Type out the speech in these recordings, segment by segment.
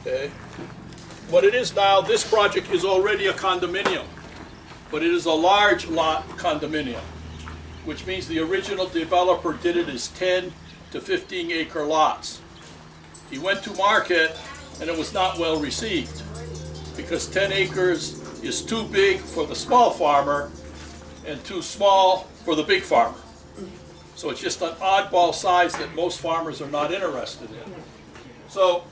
Okay. What it is now, this project is already a condominium, but it is a large lot condominium, which means the original developer did it as 10 to 15 acre lots. He went to market and it was not well received because 10 acres is too big for the small farmer and too small for the big farmer. So it's just an oddball size that most farmers are not interested in. So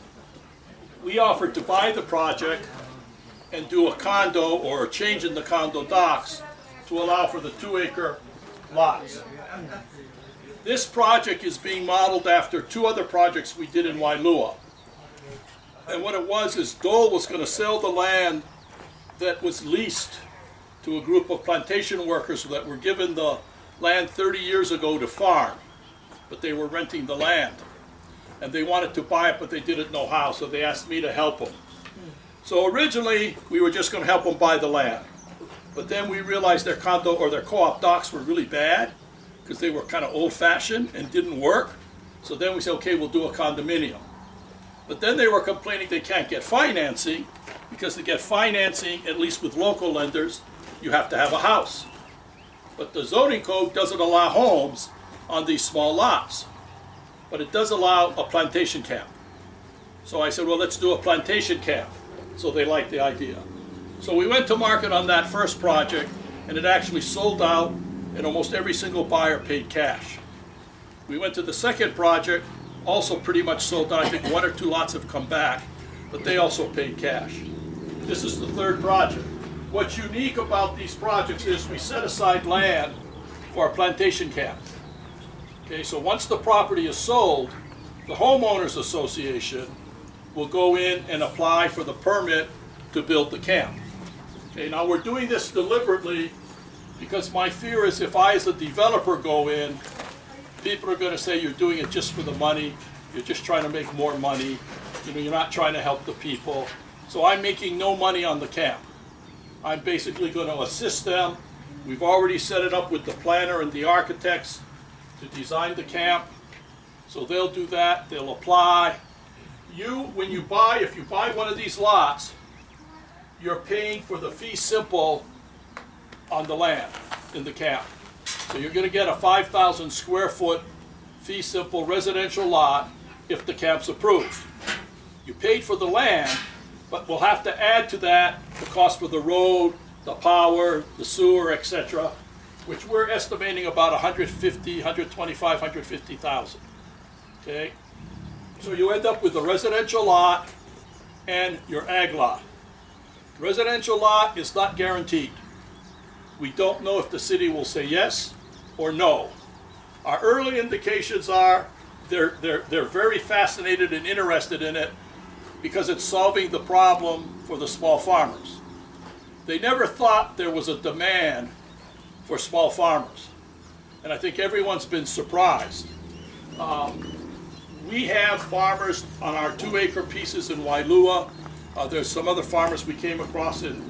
we offered to buy the project and do a condo or a change in the condo docs to allow for the 2 acre lots. This project is being modeled after 2 other projects we did in Wailua. And what it was is Dole was going to sell the land that was leased to a group of plantation workers that were given the land 30 years ago to farm, but they were renting the land. And they wanted to buy it, but they didn't know how, so they asked me to help them. So originally, we were just going to help them buy the land. But then we realized their condo or their co-op docs were really bad because they were kind of old-fashioned and didn't work. So then we said, okay, we'll do a condominium. But then they were complaining they can't get financing because to get financing, at least with local lenders, you have to have a house. But the zoning code doesn't allow homes on these small lots. But it does allow a plantation camp. So I said, well, let's do a plantation camp. So they liked the idea. So we went to market on that first project, and it actually sold out, and almost every single buyer paid cash. We went to the second project, also pretty much sold out. I think 1 or 2 lots have come back, but they also paid cash. This is the third project. What's unique about these projects is we set aside land for a plantation camp. Okay, so once the property is sold, the homeowners association will go in and apply for the permit to build the camp. Okay, now we're doing this deliberately because my fear is if I as a developer go in, people are going to say you're doing it just for the money, you're just trying to make more money, you're not trying to help the people. So I'm making no money on the camp. I'm basically going to assist them. We've already set it up with the planner and the architects to design the camp. So they'll do that, they'll apply. When you buy, if you buy one of these lots, you're paying for the fee simple on the land in the camp. So you're going to get a 5,000 square foot fee simple residential lot if the camp's approved. You paid for the land, but we'll have to add to that the cost for the road, the power, the sewer, etc., which we're estimating about 150, 125, 150,000. Okay? So you end up with a residential lot and your ag lot. Residential lot is not guaranteed. We don't know if the city will say yes or no. Our early indications are they're very fascinated and interested in it because it's solving the problem for the small farmers. They never thought there was a demand for small farmers. And I think everyone's been surprised. We have farmers on our 2 acre pieces in Wailua. There's some other farmers we came across in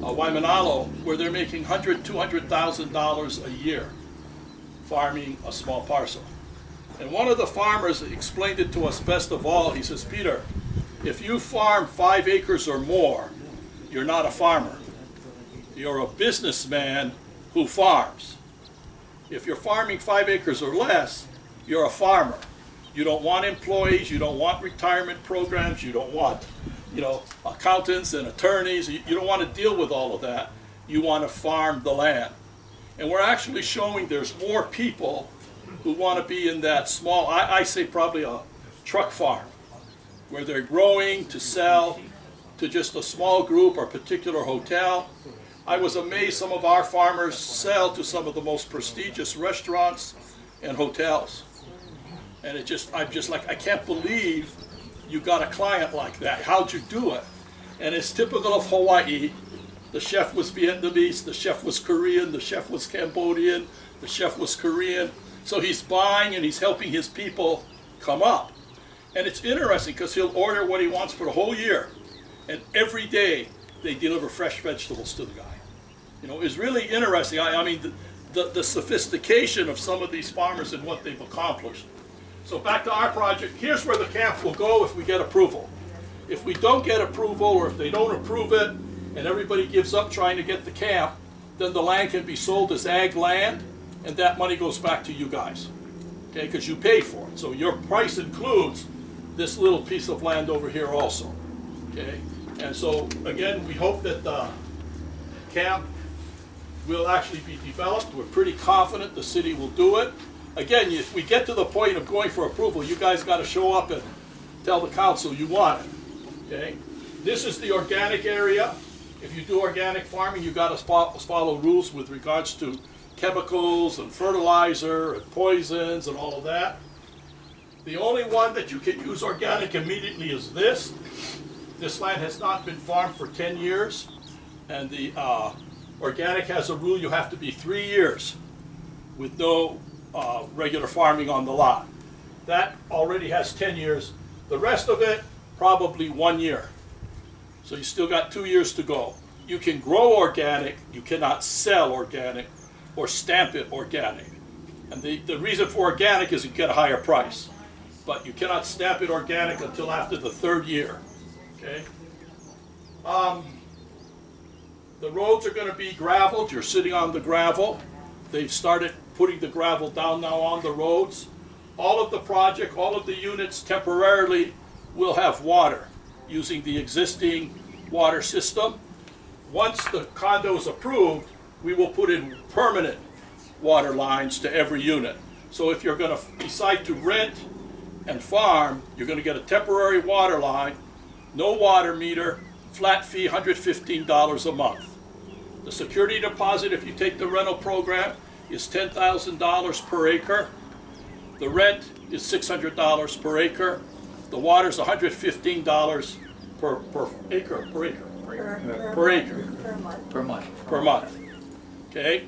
Waimanalo where they're making $100,000, $200,000 a year farming a small parcel. And one of the farmers explained it to us best of all. He says, Peter, if you farm 5 acres or more, you're not a farmer. You're a businessman who farms. If you're farming 5 acres or less, you're a farmer. You don't want employees, you don't want retirement programs, you don't want, accountants and attorneys. You don't want to deal with all of that. You want to farm the land. And we're actually showing there's more people who want to be in that small, I say probably a truck farm, where they're growing to sell to just a small group or particular hotel. I was amazed some of our farmers sell to some of the most prestigious restaurants and hotels. And I'm just like, I can't believe you got a client like that. How'd you do it? And it's typical of Hawaii. The chef was Vietnamese, the chef was Korean, the chef was Cambodian, the chef was Korean. So he's buying and he's helping his people come up. And it's interesting because he'll order what he wants for the whole year. And every day they deliver fresh vegetables to the guy. It's really interesting. I mean, the sophistication of some of these farmers and what they've accomplished. So back to our project. Here's where the camp will go if we get approval. If we don't get approval, or if they don't approve it, and everybody gives up trying to get the camp, then the land can be sold as ag land, and that money goes back to you guys, okay, because you paid for it. So your price includes this little piece of land over here also, okay? And so, again, we hope that the camp will actually be developed. We're pretty confident the city will do it. Again, if we get to the point of going for approval, you guys got to show up and tell the council you want it, okay? This is the organic area. If you do organic farming, you got to follow rules with regards to chemicals and fertilizer and poisons and all of that. The only one that you can use organic immediately is this. This land has not been farmed for 10 years, and the organic has a rule you have to be 3 years with no regular farming on the lot. That already has 10 years. The rest of it, probably 1 year. So you still got 2 years to go. You can grow organic, you cannot sell organic or stamp it organic. And the reason for organic is you get a higher price. But you cannot stamp it organic until after the 3rd year. Okay. The roads are going to be graveled. You're sitting on the gravel. They've started putting the gravel down now on the roads. All of the project, all of the units temporarily will have water using the existing water system. Once the condo is approved, we will put in permanent water lines to every unit. So if you're going to decide to rent and farm, you're going to get a temporary water line, no water meter, flat fee, $115 a month. The security deposit, if you take the rental program, is $10,000 per acre. The rent is $600 per acre. The water is $115 per acre. Per month. Per month. Okay?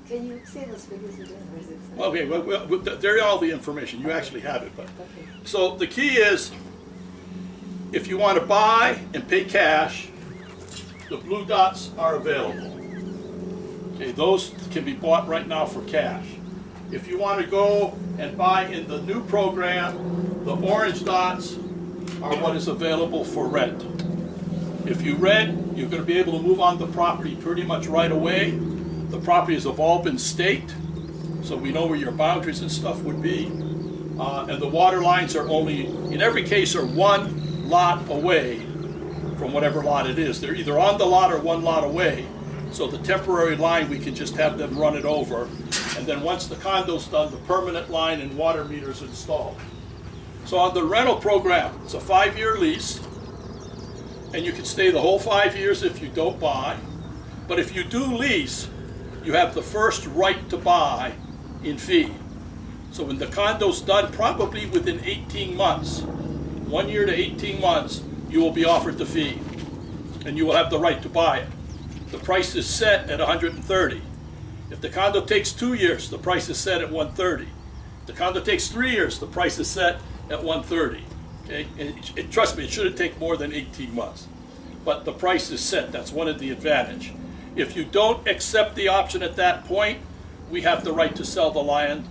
Can you say those figures again, or is it? Okay, well, they're all the information. You actually have it. But. Okay. So the key is, if you want to buy and pay cash, the blue dots are available. Okay, those can be bought right now for cash. If you want to go and buy in the new program, the orange dots are what is available for rent. If you rent, you're going to be able to move on the property pretty much right away. The properties have all been staked, so we know where your boundaries and stuff would be. And the water lines are only, in every case, are 1 lot away from whatever lot it is. They're either on the lot or 1 lot away. So the temporary line, we can just have them run it over. And then once the condo's done, the permanent line and water meters installed. So on the rental program, it's a 5-year lease. And you can stay the whole 5 years if you don't buy. But if you do lease, you have the first right to buy in fee. So when the condo's done, probably within 18 months, 1 year to 18 months, you will be offered the fee. And you will have the right to buy it. The price is set at $130. If the condo takes 2 years, the price is set at $130. If the condo takes 3 years, the price is set at $130. Okay? And trust me, it shouldn't take more than 18 months. But the price is set. That's one of the advantage. If you don't accept the option at that point, we have the right to sell the land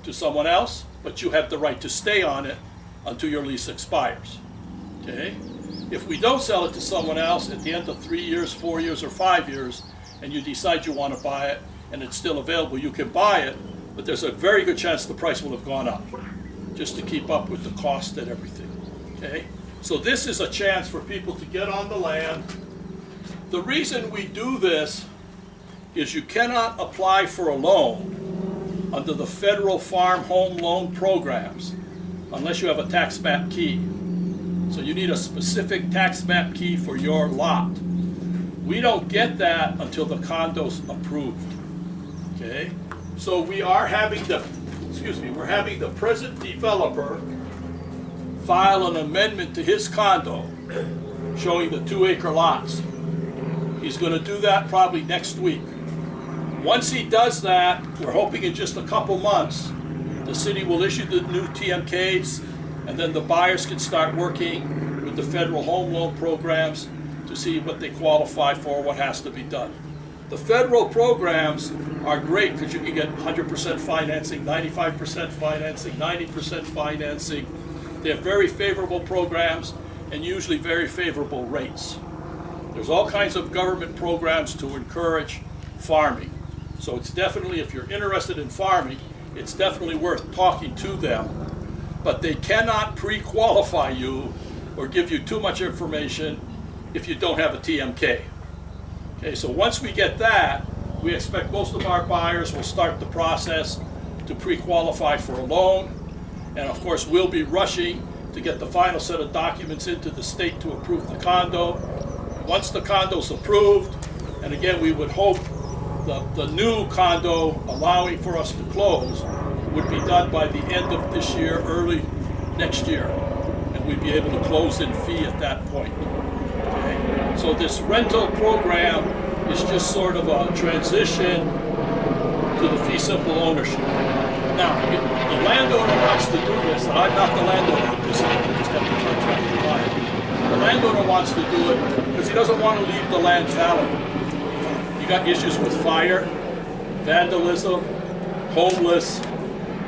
to someone else, but you have the right to stay on it until your lease expires. Okay? If we don't sell it to someone else at the end of 3 years, 4 years, or 5 years, and you decide you want to buy it and it's still available, you can buy it, but there's a very good chance the price will have gone up just to keep up with the cost and everything. Okay? So this is a chance for people to get on the land. The reason we do this is you cannot apply for a loan under the federal farm home loan programs unless you have a tax map key. So you need a specific tax map key for your lot. We don't get that until the condo's approved. Okay? So we are having we're having the present developer file an amendment to his condo showing the 2-acre lots. He's going to do that probably next week. Once he does that, we're hoping in just a couple months, the city will issue the new TMKs, and then the buyers can start working with the federal home loan programs to see what they qualify for, what has to be done. The federal programs are great because you can get 100% financing, 95% financing, 90% financing. They have very favorable programs, and usually very favorable rates. There's all kinds of government programs to encourage farming. So it's definitely, if you're interested in farming, it's definitely worth talking to them. But they cannot pre-qualify you or give you too much information if you don't have a TMK. Okay, so once we get that, we expect most of our buyers will start the process to pre-qualify for a loan. And of course, we'll be rushing to get the final set of documents into the state to approve the condo. Once the condo's approved, and again, we would hope the new condo allowing for us to close would be done by the end of this year, early next year. And we'd be able to close in fee at that point. Okay? So this rental program is just sort of a transition to the fee simple ownership. Now, if the landowner wants to do this, and I'm not the landowner of this, I just have the contract with the client. The landowner wants to do it because he doesn't want to leave the land fallow. You got issues with fire, vandalism, homeless,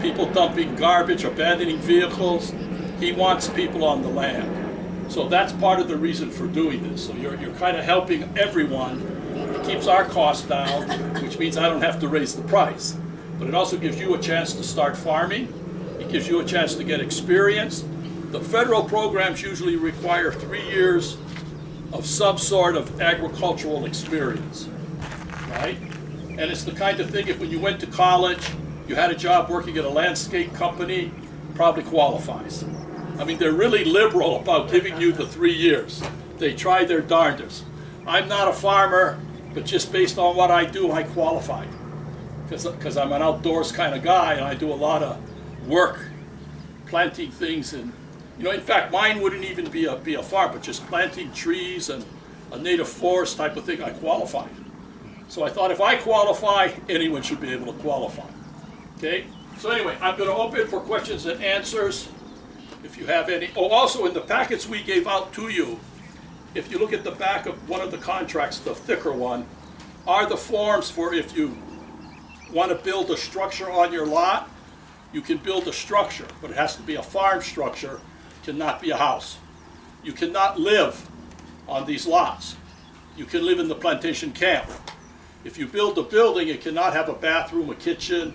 people dumping garbage, abandoning vehicles. He wants people on the land. So that's part of the reason for doing this. So you're kind of helping everyone. It keeps our costs down, which means I don't have to raise the price. But it also gives you a chance to start farming. It gives you a chance to get experience. The federal programs usually require 3 years of some sort of agricultural experience, right? And it's the kind of thing, if when you went to college, you had a job working at a landscape company, probably qualifies. I mean, they're really liberal about giving you the 3 years. They try their darndest. I'm not a farmer, but just based on what I do, I qualify. Because I'm an outdoors kind of guy, and I do a lot of work planting things. And in fact, mine wouldn't even be a farm, but just planting trees and a native forest type of thing, I qualified. So I thought if I qualify, anyone should be able to qualify. Okay? So anyway, I'm going to open for questions and answers if you have any. Oh, also in the packets we gave out to you, if you look at the back of one of the contracts, the thicker one, are the forms for if you want to build a structure on your lot. You can build a structure, but it has to be a farm structure, cannot be a house. You cannot live on these lots. You can live in the plantation camp. If you build a building, it cannot have a bathroom, a kitchen,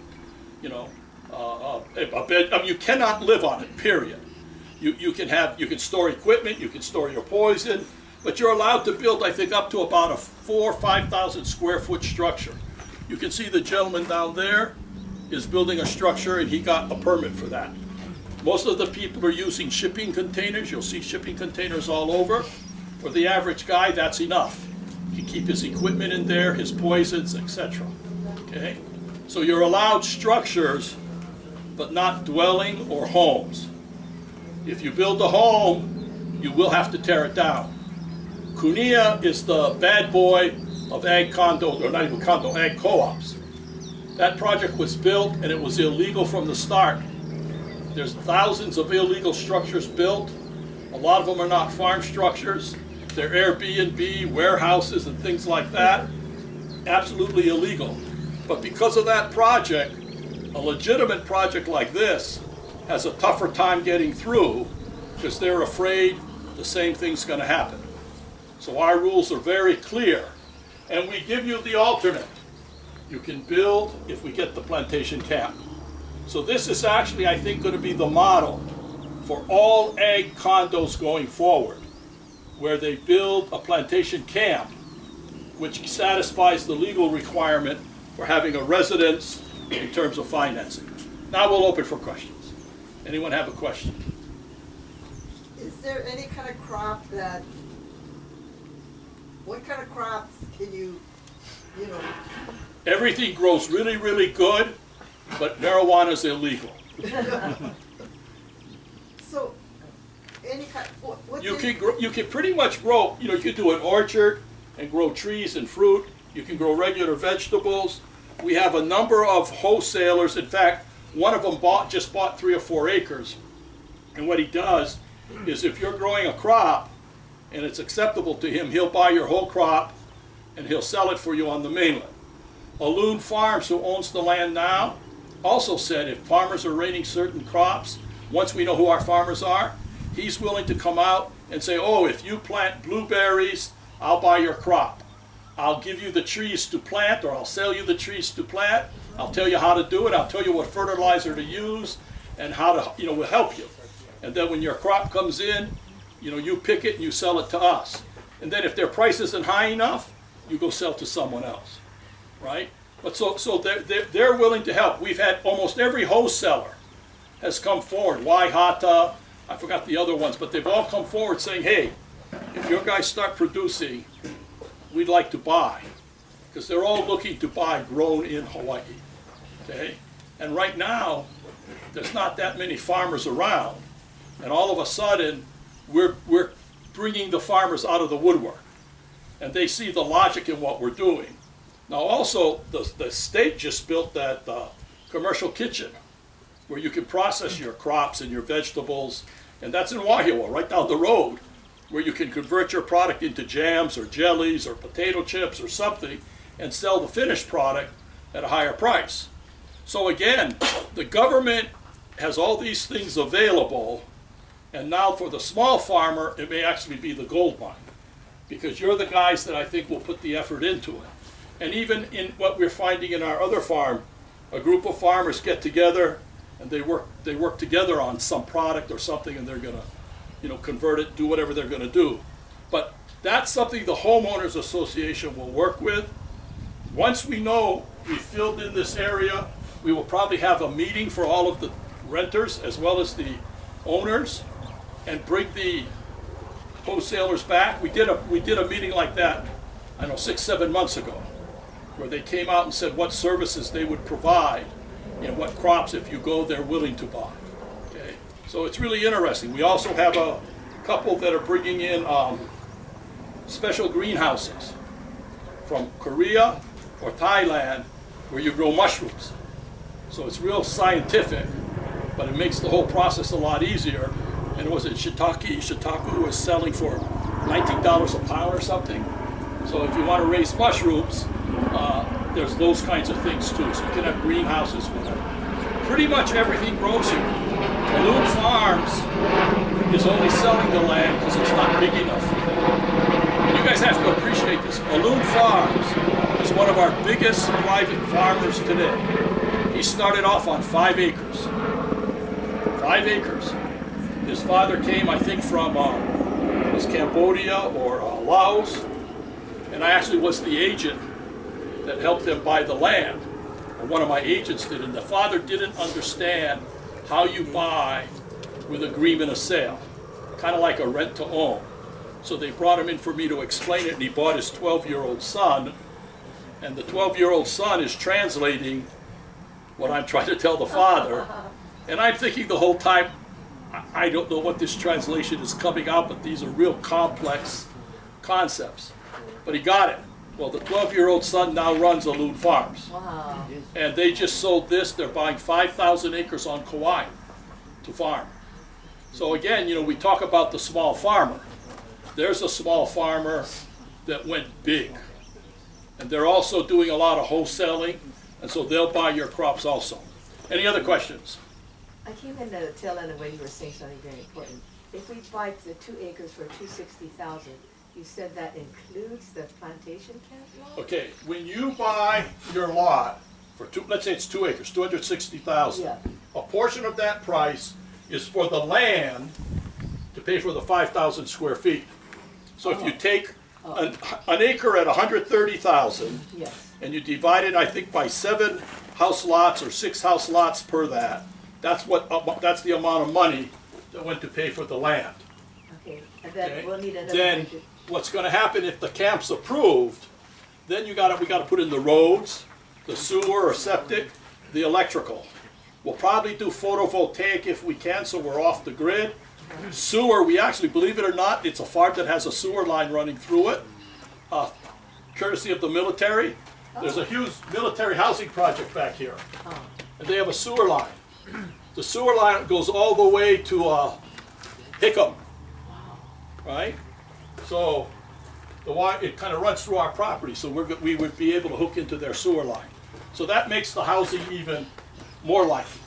a bed. I mean, you cannot live on it, period. You can store equipment, you can store your poison, but you're allowed to build, I think, up to about a 4,000 or 5,000 square foot structure. You can see the gentleman down there is building a structure, and he got a permit for that. Most of the people are using shipping containers. You'll see shipping containers all over. For the average guy, that's enough. He can keep his equipment in there, his poisons, etc. Okay? So you're allowed structures, but not dwelling or homes. If you build a home, you will have to tear it down. Cunha is the bad boy of ag condos, or not even condo, ag co-ops. That project was built and it was illegal from the start. There's thousands of illegal structures built. A lot of them are not farm structures. They're Airbnb, warehouses, and things like that. Absolutely illegal. But because of that project, a legitimate project like this has a tougher time getting through because they're afraid the same thing's going to happen. So our rules are very clear. And we give you the alternate. You can build if we get the plantation camp. So this is actually, I think, going to be the model for all ag condos going forward, where they build a plantation camp, which satisfies the legal requirement for having a residence in terms of financing. Now we'll open for questions. Anyone have a question? Is there any kind of crop what kind of crops can you know? Everything grows really, really good, but marijuana is illegal. So, any kind, You can pretty much grow, you can do an orchard and grow trees and fruit. You can grow regular vegetables. We have a number of wholesalers. In fact, one of them just bought 3 or 4 acres. And what he does is if you're growing a crop and it's acceptable to him, he'll buy your whole crop and he'll sell it for you on the mainland. Aloon Farms, who owns the land now, also said if farmers are raiding certain crops, once we know who our farmers are, he's willing to come out and say, oh, if you plant blueberries, I'll buy your crop. I'll give you the trees to plant, or I'll sell you the trees to plant. I'll tell you how to do it. I'll tell you what fertilizer to use and how to, we'll help you. And then when your crop comes in, you pick it and you sell it to us. And then if their price isn't high enough, you go sell to someone else, right? But so they're willing to help. We've had almost every wholesaler has come forward. Waihata, I forgot the other ones, but they've all come forward saying, hey, if your guys start producing, we'd like to buy. Because they're all looking to buy grown in Hawaii, okay? And right now, there's not that many farmers around. And all of a sudden, we're bringing the farmers out of the woodwork. And they see the logic in what we're doing. Now also, the state just built that commercial kitchen where you can process your crops and your vegetables. And that's in Wahiawa, right down the road, where you can convert your product into jams or jellies or potato chips or something and sell the finished product at a higher price. So again, the government has all these things available, and now for the small farmer, it may actually be the gold mine, because you're the guys that I think will put the effort into it. And even in what we're finding in our other farm, a group of farmers get together and they work together on some product or something, and they're going to convert it, do whatever they're going to do. But that's something the homeowners association will work with. Once we know we filled in this area, we will probably have a meeting for all of the renters as well as the owners, and bring the wholesalers back. We did a meeting like that, I don't know, 6-7 months ago, where they came out and said what services they would provide and what crops, if you go, they're willing to buy. Okay, so it's really interesting. We also have a couple that are bringing in special greenhouses from Korea or Thailand, where you grow mushrooms. So it's real scientific, but it makes the whole process a lot easier. And was it shiitake was selling for $19 a pound or something. So if you want to raise mushrooms, there's those kinds of things too. So you can have greenhouses with it. Pretty much everything grows here. Balloon Farms is only selling the land because it's not big enough for them. And you guys have to appreciate this. Balloon Farms is one of our biggest private farmers today. He started off on 5 acres. 5 acres. His father came, I think, from was Cambodia or Laos, and I actually was the agent that helped them buy the land, or one of my agents did, and the father didn't understand how you buy with agreement of sale, kind of like a rent to own. So they brought him in for me to explain it, and he bought his 12-year-old son, and the 12-year-old son is translating what I'm trying to tell the father, and I'm thinking the whole time, I don't know what this translation is coming out, but these are real complex concepts. But he got it. Well, the 12-year-old son now runs Balloon Farms. Wow. And they just sold this. They're buying 5,000 acres on Kauai to farm. So again, we talk about the small farmer. There's a small farmer that went big. And they're also doing a lot of wholesaling, and so they'll buy your crops also. Any other questions? I came in the tail end of when you were saying something very important. If we buy the 2 acres for $260,000, you said that includes the plantation camp lot? Okay, when you buy your lot for let's say it's 2 acres, 260,000. Yeah. A portion of that price is for the land to pay for the 5,000 square feet. So if you take an acre at 130,000, Yes. and you divide it, I think, by 7 house lots or 6 house lots per that, that's the amount of money that went to pay for the land. Okay, and then Okay? we'll need another Then budget. what's going to happen if the camp's approved? Then we got to put in the roads, the sewer or septic, the electrical. We'll probably do photovoltaic if we can, so we're off the grid. Sewer, we actually, believe it or not, it's a farm that has a sewer line running through it, courtesy of the military. There's a huge military housing project back here, and they have a sewer line. The sewer line goes all the way to Hickam, right? So it kind of runs through our property, so we would be able to hook into their sewer line. So that makes the housing even more likely.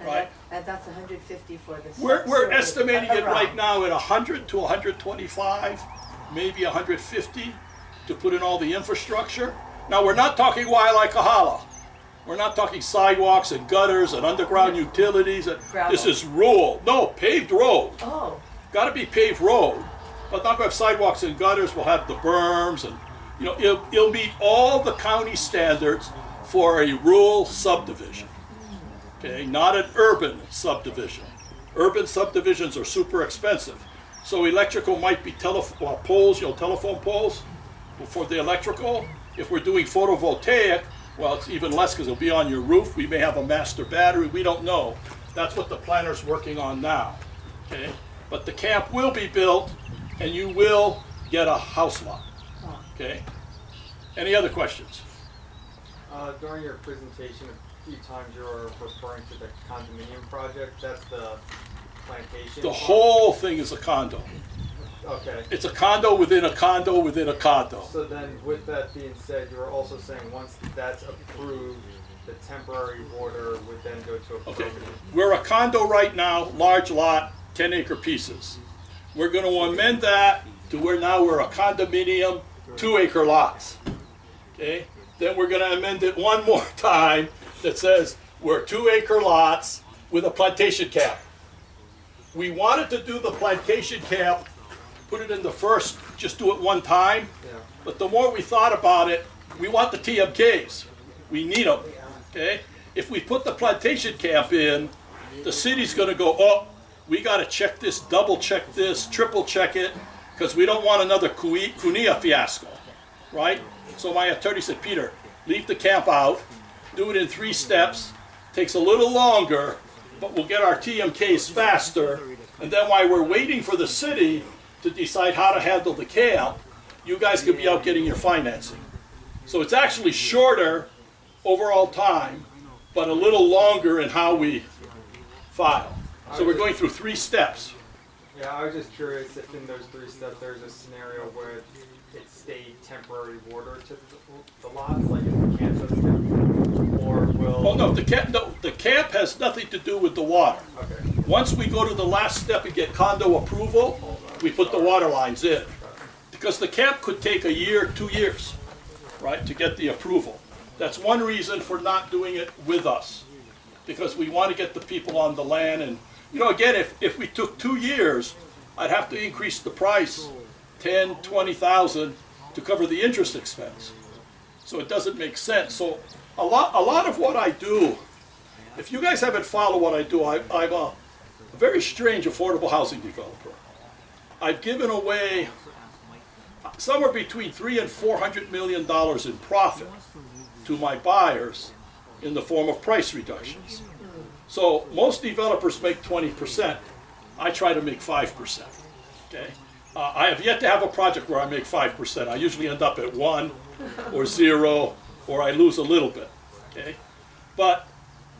And right? And that's 150 for the. We're survey estimating it right around. now at 100 to 125, maybe 150 to put in all the infrastructure. Now, we're not talking Wailikahala. We're not talking sidewalks and gutters and underground utilities. Gravel. This is rural. No, paved road. Oh, Got to be paved road. But not going to have sidewalks and gutters. We'll have the berms and, you know, it'll meet all the county standards for a rural subdivision. Okay, not an urban subdivision. Urban subdivisions are super expensive. So electrical might be poles, you know, telephone poles for the electrical. If we're doing photovoltaic, well, it's even less because it'll be on your roof. We may have a master battery. We don't know. That's what the planner's working on now. Okay, but the camp will be built, and you will get a house lot. Okay. Any other questions? During your presentation, a few times you were referring to the condominium project. That's the plantation. The whole thing is a condo. Okay. It's a condo within a condo within a condo. So then, with that being said, you were also saying once that's approved, the temporary order would then go to a Okay, permanent. we're a condo right now, large lot, 10-acre pieces. We're going to amend that to where now we're a condominium, 2-acre lots. Okay, then we're going to amend it one more time that says we're 2-acre lots with a plantation cap. We wanted to do the plantation cap, put it in the first, just do it one time. Yeah. But the more we thought about it, we want the TMKs. We need them. Okay? If we put the plantation camp in, the city's going to go, oh, we got to check this, double check this, triple check it, because we don't want another Cunha fiasco, right? So my attorney said, Peter, leave the camp out, do it in 3 steps, takes a little longer, but we'll get our TMKs faster, and then while we're waiting for the city to decide how to handle the camp, you guys could be out getting your financing. So it's actually shorter overall time, but a little longer in how we file. So we're going through 3 steps. Yeah, I was just curious if in those 3 steps there's a scenario where it stayed temporary water to the lots, like if the camp doesn't, or will. Oh no, the camp has nothing to do with the water. Okay. Once we go to the last step and get condo approval, we put the water lines in. Because the camp could take a year, 2 years, right, to get the approval. That's one reason for not doing it with us. Because we want to get the people on the land. And, you know, again, if we took 2 years, I'd have to increase the price 10, 20,000 to cover the interest expense. So it doesn't make sense. So a lot of what I do, if you guys haven't followed what I do, I'm a very strange affordable housing developer. I've given away somewhere between $300 and $400 million in profit to my buyers in the form of price reductions. So most developers make 20%. I try to make 5%. Okay, I have yet to have a project where I make 5%. I usually end up at 1 or 0, or I lose a little bit. Okay, but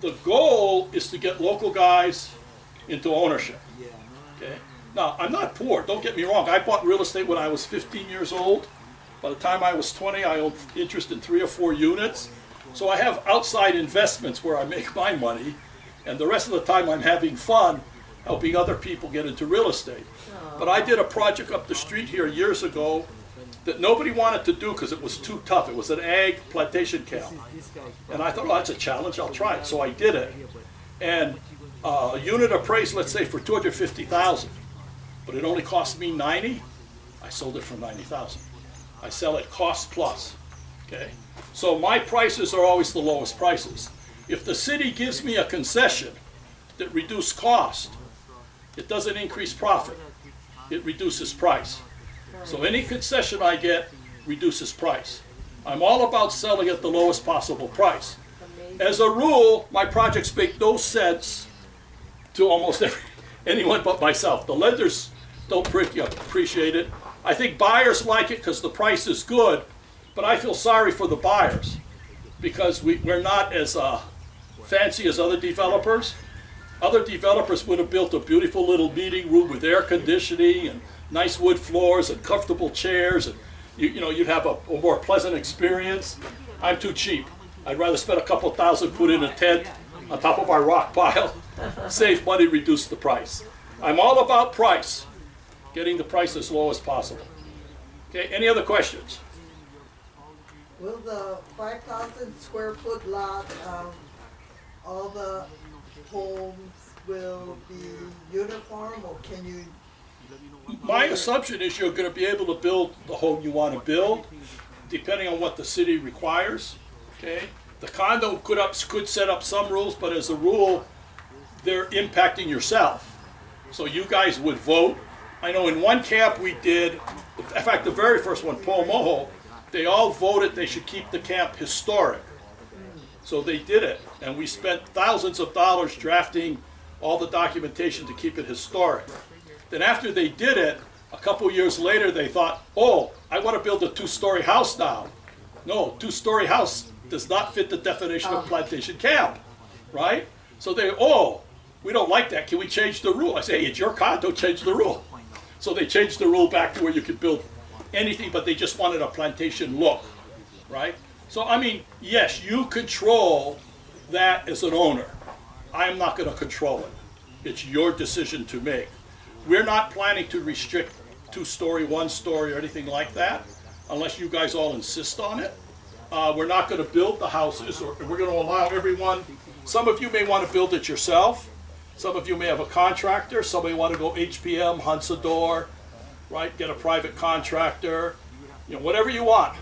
the goal is to get local guys into ownership. Okay. Now, I'm not poor, don't get me wrong. I bought real estate when I was 15 years old. By the time I was 20, I owned interest in 3 or 4 units. So I have outside investments where I make my money, and the rest of the time I'm having fun helping other people get into real estate. But I did a project up the street here years ago that nobody wanted to do because it was too tough. It was an ag plantation camp. And I thought, oh, that's a challenge, I'll try it. So I did it. And a unit appraised, let's say, for $250,000. But it only cost me $90,000. I sold it for $90,000. I sell it cost plus. Okay? So my prices are always the lowest prices. If the city gives me a concession that reduces cost, it doesn't increase profit. It reduces price. So any concession I get reduces price. I'm all about selling at the lowest possible price. As a rule, my projects make no sense to almost anyone but myself. The lenders don't appreciate it. I think buyers like it because the price is good, but I feel sorry for the buyers because we're not as fancy as other developers. Other developers would have built a beautiful little meeting room with air conditioning and nice wood floors and comfortable chairs, and you know, you'd have a more pleasant experience. I'm too cheap. I'd rather spend a couple thousand, put in a tent, on top of our rock pile, save money, reduce the price. I'm all about price, getting the price as low as possible. Okay, any other questions? Will the 5,000 square foot lot, all the homes will be uniform, or can you? My assumption is you're going to be able to build the home you want to build, depending on what the city requires. Okay, the condo could set up some rules, but as a rule, they're impacting yourself. So you guys would vote. I know in one camp we did, in fact, the very first one, Paul Moho, they all voted they should keep the camp historic. So they did it, and we spent thousands of dollars drafting all the documentation to keep it historic. Then after they did it, a couple years later they thought, oh, I want to build a two-story house now. No, two-story house does not fit the definition of plantation camp, right? So they, oh, we don't like that, can we change the rule? I say, hey, it's your condo, change the rule. So they changed the rule back to where you could build anything, but they just wanted a plantation look, right? So I mean, yes, you control that as an owner. I'm not going to control it. It's your decision to make. We're not planning to restrict two-story, one-story, or anything like that, unless you guys all insist on it. We're not going to build the houses, or we're going to allow everyone. Some of you may want to build it yourself. Some of you may have a contractor. Some may want to go HPM, Hunsador, right? Get a private contractor. You know, whatever you want.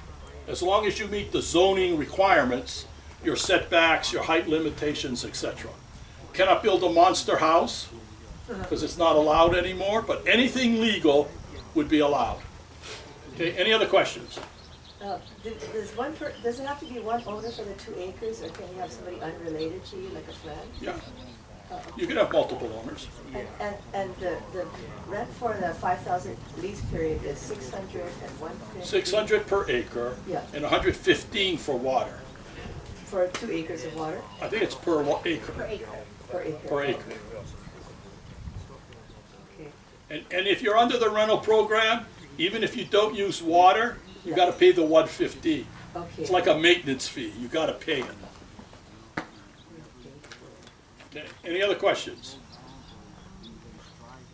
As long as you meet the zoning requirements, your setbacks, your height limitations, etc. Cannot build a monster house because it's not allowed anymore, but anything legal would be allowed. Okay, any other questions? Does it have to be one owner for the 2 acres, or can you have somebody unrelated to you, like a friend? Yeah. You can have multiple owners. And the rent for the 5,000 lease period is 600 and 150? 600 per acre, Yeah. and 115 for water. For 2 acres of water? I think it's per acre. Per acre. Per acre. Okay. And if you're under the rental program, even if you don't use water, you got to pay the 115. Okay. It's like a maintenance fee. You got to pay it. Okay. Any other questions?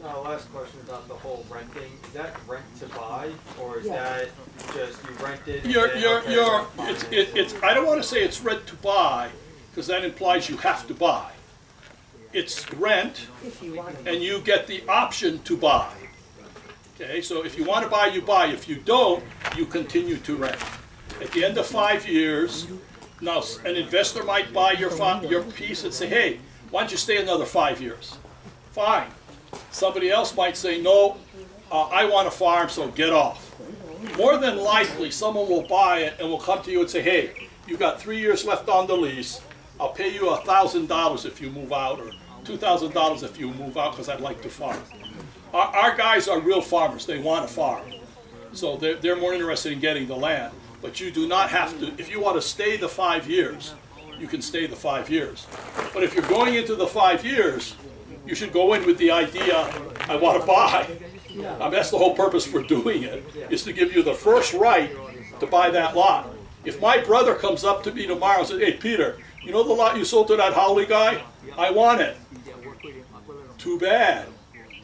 Last question about the whole renting. Is that rent to buy, or is Yeah. that just you rent it? and You're, then, you're, okay, you're, I'm buying it's, I don't want to say it's rent to buy, because that implies you have to buy. It's rent, If you want it. and you get the option to buy. Okay, so if you want to buy, you buy. If you don't, you continue to rent. At the end of 5 years, now an investor might buy your piece and say, hey, why don't you stay another 5 years? Fine. Somebody else might say, no, I want a farm, so get off. More than likely, someone will buy it and will come to you and say, hey, you've got 3 years left on the lease. I'll pay you $1,000 if you move out, or $2,000 if you move out, because I'd like to farm. Our guys are real farmers. They want to farm. So they're more interested in getting the land. But you do not have to, if you want to stay the 5 years, you can stay the 5 years. But if you're going into the 5 years, you should go in with the idea, I want to buy. That's the whole purpose for doing it, is to give you the first right to buy that lot. If my brother comes up to me tomorrow and says, hey, Peter, you know the lot you sold to that Howley guy? I want it. Too bad.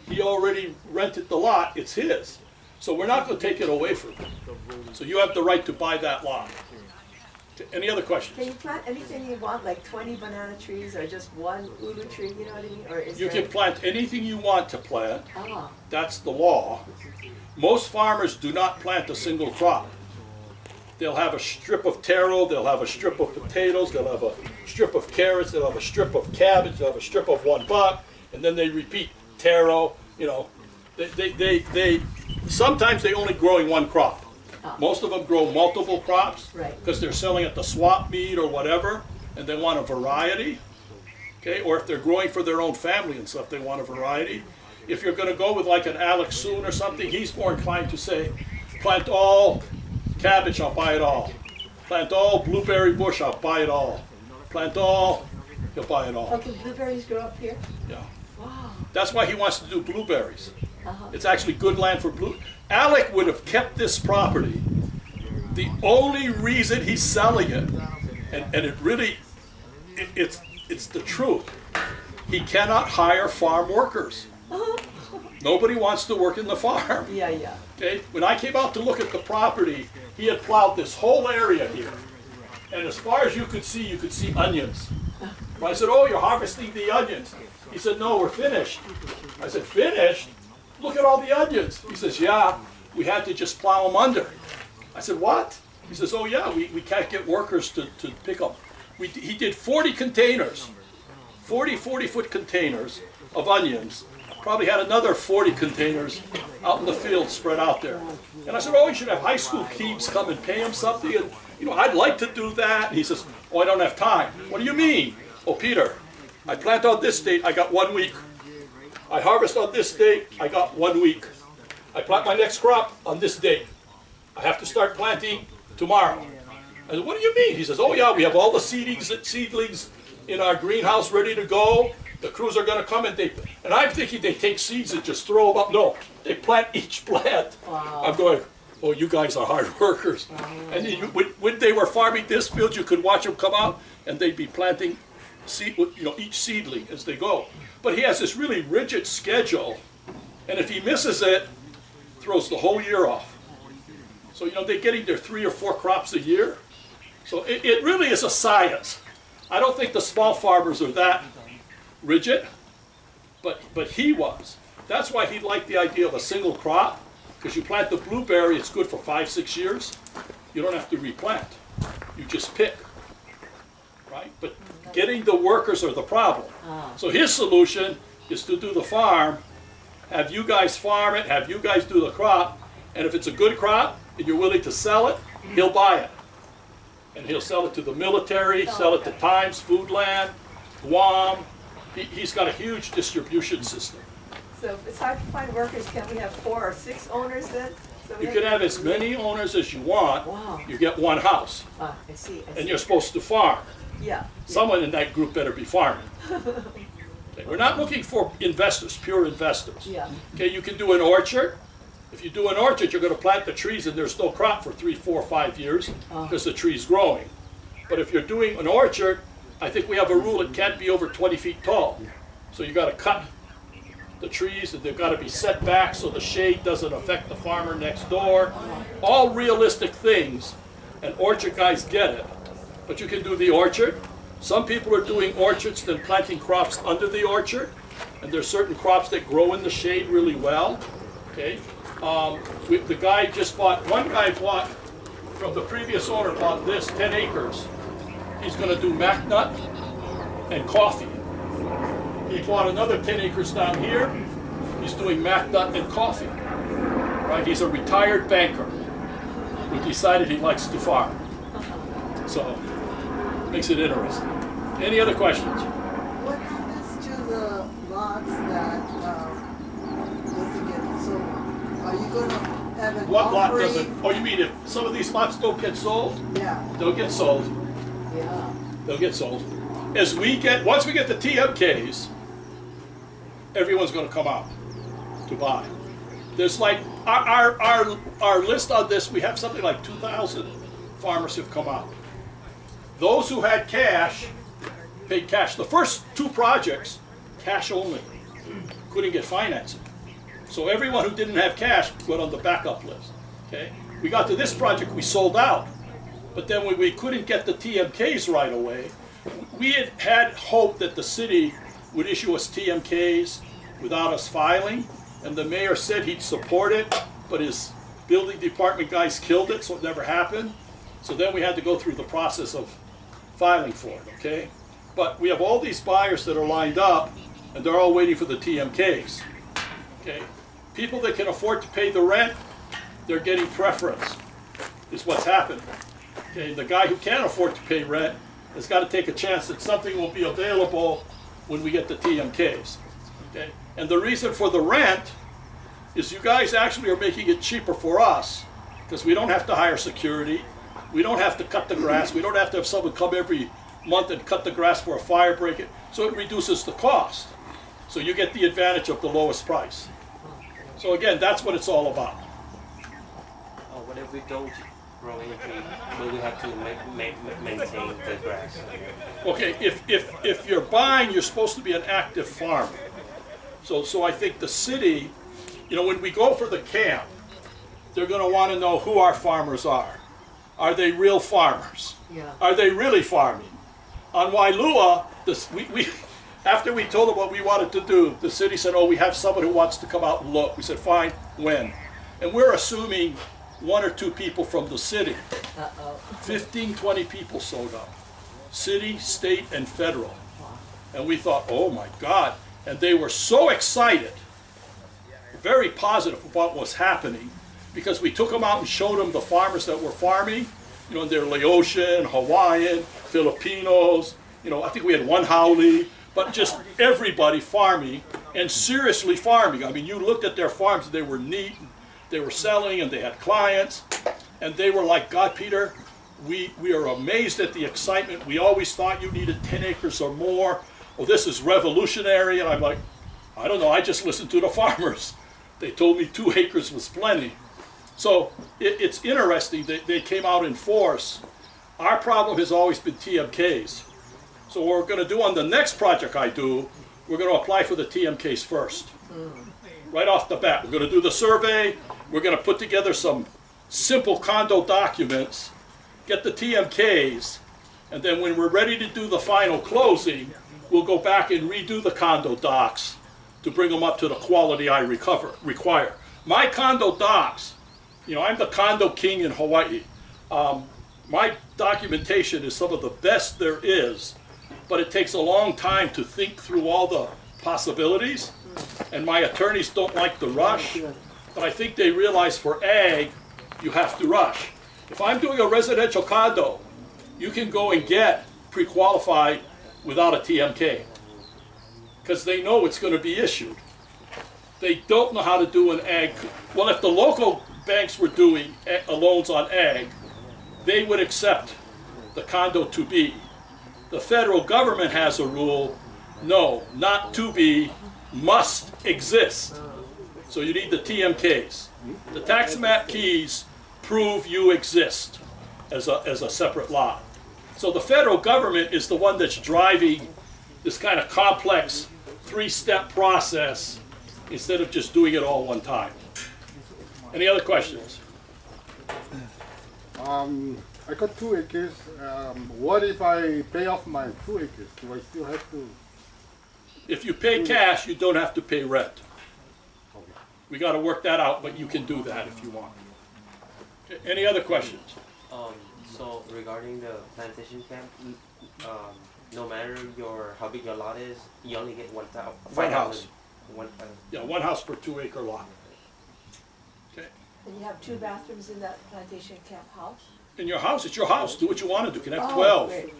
He already rented the lot, it's his. So we're not going to take it away from him. So you have the right to buy that lot. Any other questions? Can you plant anything you want, like 20 banana trees, or just one ulu tree, you know what I mean? Or is You there... can plant anything you want to plant. Ah, That's the law. Most farmers do not plant a single crop. They'll have a strip of taro, they'll have a strip of potatoes, they'll have a strip of carrots, they'll have a strip of cabbage, they'll have a strip of 1 buck, and then they repeat taro, you know. Sometimes they only growing 1 crop. Most of them grow multiple crops Right. because they're selling at the swap meet or whatever, and they want a variety. Okay, or if they're growing for their own family and stuff, they want a variety. If you're going to go with like an Alex Soon or something, he's more inclined to say, plant all cabbage, I'll buy it all. Plant all blueberry bush, I'll buy it all. Plant all, he'll buy it all. oh, can blueberries grow up here? Yeah. Wow. That's why he wants to do blueberries. Uh-huh. It's actually good land for blue. Alec would have kept this property. The only reason he's selling it, and it really, it's it's the truth. He cannot hire farm workers. Nobody wants to work in the farm. Yeah, yeah. Okay, when I came out to look at the property, he had plowed this whole area here. And as far as you could see onions. I said, oh, you're harvesting the onions. He said, no, we're finished. I said, finished? Look at all the onions. He says, yeah, we had to just plow them under. I said, what? He says, oh yeah, we can't get workers to pick them. He did 40 containers, 40-foot containers of onions. Probably had another 40 containers out in the field spread out there. And I said, oh, you should have high school kids come and pay him something. And, you know, I'd like to do that. And he says, oh, I don't have time. What do you mean? Oh, Peter, I plant on this date, I got 1 week. I harvest on this date, I got 1 week. I plant my next crop on this date. I have to start planting tomorrow. I said, what do you mean? He says, oh yeah, we have all the seedlings in our greenhouse ready to go. The crews are going to come and I'm thinking they take seeds and just throw them up. No, they plant each plant. Wow. I'm going, oh, you guys are hard workers. Wow. And when they were farming this field, you could watch them come out and they'd be planting each seedling as they go. But he has this really rigid schedule, and if he misses it, throws the whole year off. So, you know, they're getting their 3 or 4 crops a year. So it really is a science. I don't think the small farmers are that rigid, but he was. That's why he liked the idea of a single crop, because you plant the blueberry, it's good for 5-6 years. You don't have to replant. You just pick, right? But getting the workers are the problem. So his solution is to do the farm, have you guys farm it, have you guys do the crop, and if it's a good crop and you're willing to sell it, he'll buy it. And he'll sell it to the military, sell it to Times, Foodland, Guam. He's got a huge distribution system. So if it's hard to find workers, can we have 4 or 6 owners then? So You can have as many owners as you want. Wow. You get one house. I see. And you're supposed to farm. Yeah. Someone in that group better be farming. Okay, we're not looking for investors, pure investors. Yeah. Okay, you can do an orchard. If you do an orchard, you're going to plant the trees and there's no crop for 3, 4, 5 years because the tree's growing. But if you're doing an orchard, I think we have a rule it can't be over 20 feet tall. So you got to cut the trees and they've got to be set back so the shade doesn't affect the farmer next door. All realistic things, and orchard guys get it. But you can do the orchard. Some people are doing orchards then planting crops under the orchard, and there's certain crops that grow in the shade really well. Okay, the guy just bought. One guy bought from the previous owner bought this 10 acres. He's going to do MacNut and coffee. He bought another 10 acres down here. He's doing MacNut and coffee. Right? He's a retired banker who decided he likes to farm. So, makes it interesting. Any other questions? What happens to the lots that doesn't get sold? Are you going to have an What lot offering? doesn't? Oh, you mean if some of these lots don't get sold? Yeah. They'll get sold. Yeah. They'll get sold. Once we get the TMKs, everyone's going to come out to buy. There's like our list on this. We have something like 2,000 farmers who've come out. Those who had cash paid cash. The first 2 projects, cash only. Couldn't get financing. So everyone who didn't have cash went on the backup list. Okay. We got to this project, we sold out. But then when we couldn't get the TMKs right away, we had hope that the city would issue us TMKs without us filing, and the mayor said he'd support it, but his building department guys killed it, so it never happened. So then we had to go through the process of filing for it, okay? But we have all these buyers that are lined up, and they're all waiting for the TMKs, okay? People that can afford to pay the rent, they're getting preference, is what's happening. Okay, the guy who can't afford to pay rent has got to take a chance that something will be available when we get the TMKs. Okay, and the reason for the rent is you guys actually are making it cheaper for us because we don't have to hire security, we don't have to cut the grass, we don't have to have someone come every month and cut the grass for a fire break. So it reduces the cost. So you get the advantage of the lowest price. So again, that's what it's all about. What if we don't growing tree, but we have to maintain the grass. Okay, if you're buying, you're supposed to be an active farmer. So I think the city, you know, when we go for the camp, they're going to want to know who our farmers are. Are they real farmers? Yeah. Are they really farming? On Wailua, after we told them what we wanted to do, the city said, oh, we have someone who wants to come out and look. We said, fine, when? And we're assuming 1 or 2 people from the city. 15, 20 people showed up. City, state, and federal. And we thought, oh my God. And they were so excited, very positive about what's happening, because we took them out and showed them the farmers that were farming. You know, they're Laotian, Hawaiian, Filipinos. You know, I think we had one Haole, but just everybody farming and seriously farming. I mean, you looked at their farms, they were neat, they were selling, and they had clients, and they were like, God, Peter, we are amazed at the excitement. We always thought you needed 10 acres or more. Oh, this is revolutionary. And I'm like, I don't know, I just listened to the farmers. They told me 2 acres was plenty. So it's interesting that they came out in force. Our problem has always been TMKs. So what we're going to do on the next project I do, we're going to apply for the TMKs first. Right off the bat, we're going to do the survey. We're going to put together some simple condo documents, get the TMKs, and then when we're ready to do the final closing, we'll go back and redo the condo docs to bring them up to the quality I require. My condo docs, you know, I'm the condo king in Hawaii. My documentation is some of the best there is, but it takes a long time to think through all the possibilities, and my attorneys don't like the rush, but I think they realize for ag, you have to rush. If I'm doing a residential condo, you can go and get pre-qualified without a TMK, because they know it's going to be issued. They don't know how to do an ag. Well, if the local banks were doing loans on ag, they would accept the condo to be. The federal government has a rule, no, not to be, must exist. So you need the TMKs. The tax map keys prove you exist as a separate lot. So the federal government is the one that's driving this kind of complex 3-step process instead of just doing it all one time. Any other questions? I got 2 acres. What if I pay off my 2 acres? Do I still have to? If you pay cash, you don't have to pay rent. Okay. We got to work that out, but you can do that if you want. Okay, any other questions? So regarding the plantation camp, no matter how big your lot is, you only get 1,000. One house. 1,000. Yeah, 1 house per 2 acre lot. Okay. And you have 2 bathrooms in that plantation camp house? In your house, it's your house. Do what you want to do. You can have Oh, 12. great.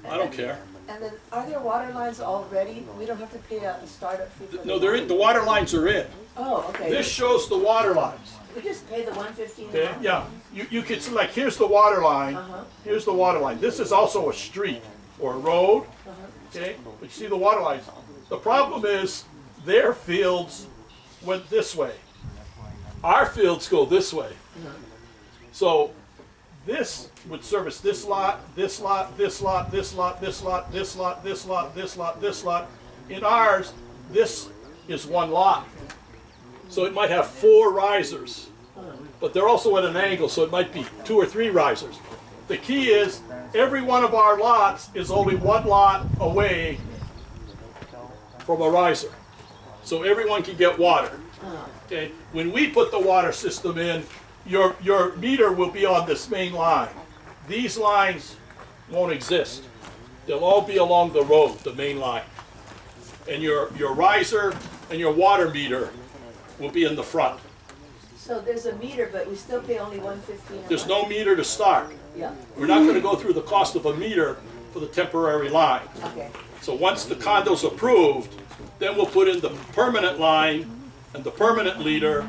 I don't care. And then, are there water lines already? We don't have to pay a startup fee for No, the they're in. The water lines are in. Oh, okay. This shows the water lines. We just pay the $115 a Okay, month? yeah. You can see, like, here's the water line. Uh-huh. Here's the water line. This is also a street or a road. Uh-huh. Okay, but you see the water lines. The problem is their fields went this way. Our fields go this way. So this would service this lot, this lot, this lot, this lot, this lot, this lot, this lot, this lot, this lot. In ours, this is 1 lot. So it might have 4 risers, but they're also at an angle, so it might be 2 or 3 risers. The key is every one of our lots is only 1 lot away from a riser. So everyone can get water. Okay? When we put the water system in, your meter will be on this main line. These lines won't exist. They'll all be along the road, the main line. And your riser and your water meter will be in the front. So there's a meter, but we still pay only $115 a month? There's no meter to start. Yeah, We're not going to go through the cost of a meter for the temporary line. okay. So once the condo's approved, then we'll put in the permanent line and the permanent meter,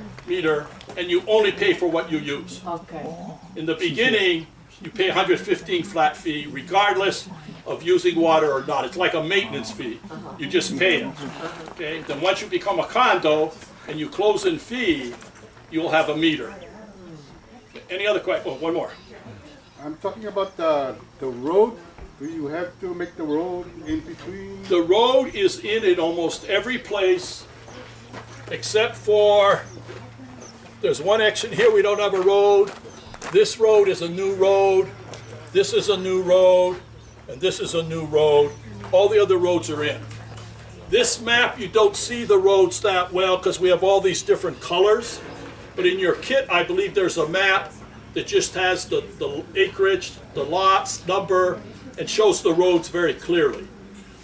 and you only pay for what you use. Okay. In the beginning, you pay 115 flat fee regardless of using water or not. It's like a maintenance fee. You just pay it. Okay? Then once you become a condo and you close in fee, you'll have a meter. any other question? Oh, one more. I'm talking about the road. Do you have to make the road in between? The road is in almost every place except for, there's one section here we don't have a road. This road is a new road. This is a new road. And this is a new road. All the other roads are in. This map, you don't see the roads that well because we have all these different colors. But in your kit, I believe there's a map that just has the acreage, the lots, number, and shows the roads very clearly.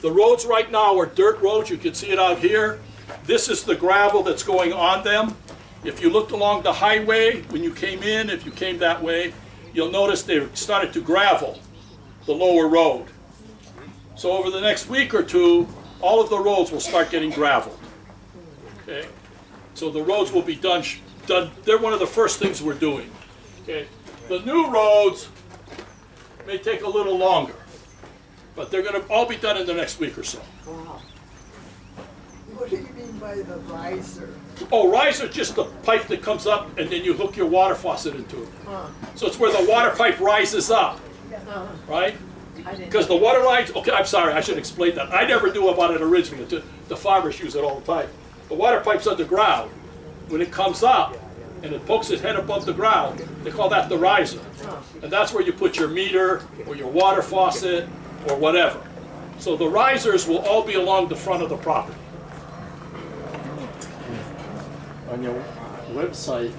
The roads right now are dirt roads. You can see it out here. This is the gravel that's going on them. If you looked along the highway, when you came in, if you came that way, you'll notice they started to gravel the lower road. So over the next week or two, all of the roads will start getting graveled. Okay? So the roads will be done. They're one of the first things we're doing. Okay? The new roads may take a little longer, but they're going to all be done in the next week or so. Wow. What do you mean by the riser? Oh, riser, just the pipe that comes up and then you hook your water faucet into it. So it's where the water pipe rises up, right? Because the water lines, okay, I'm sorry, I should explain that. I never knew about it originally. The farmers use it all the time. The water pipe's underground. When it comes up and it pokes its head above the ground, they call that the riser. And that's where you put your meter or your water faucet or whatever. So the risers will all be along the front of the property. On your website,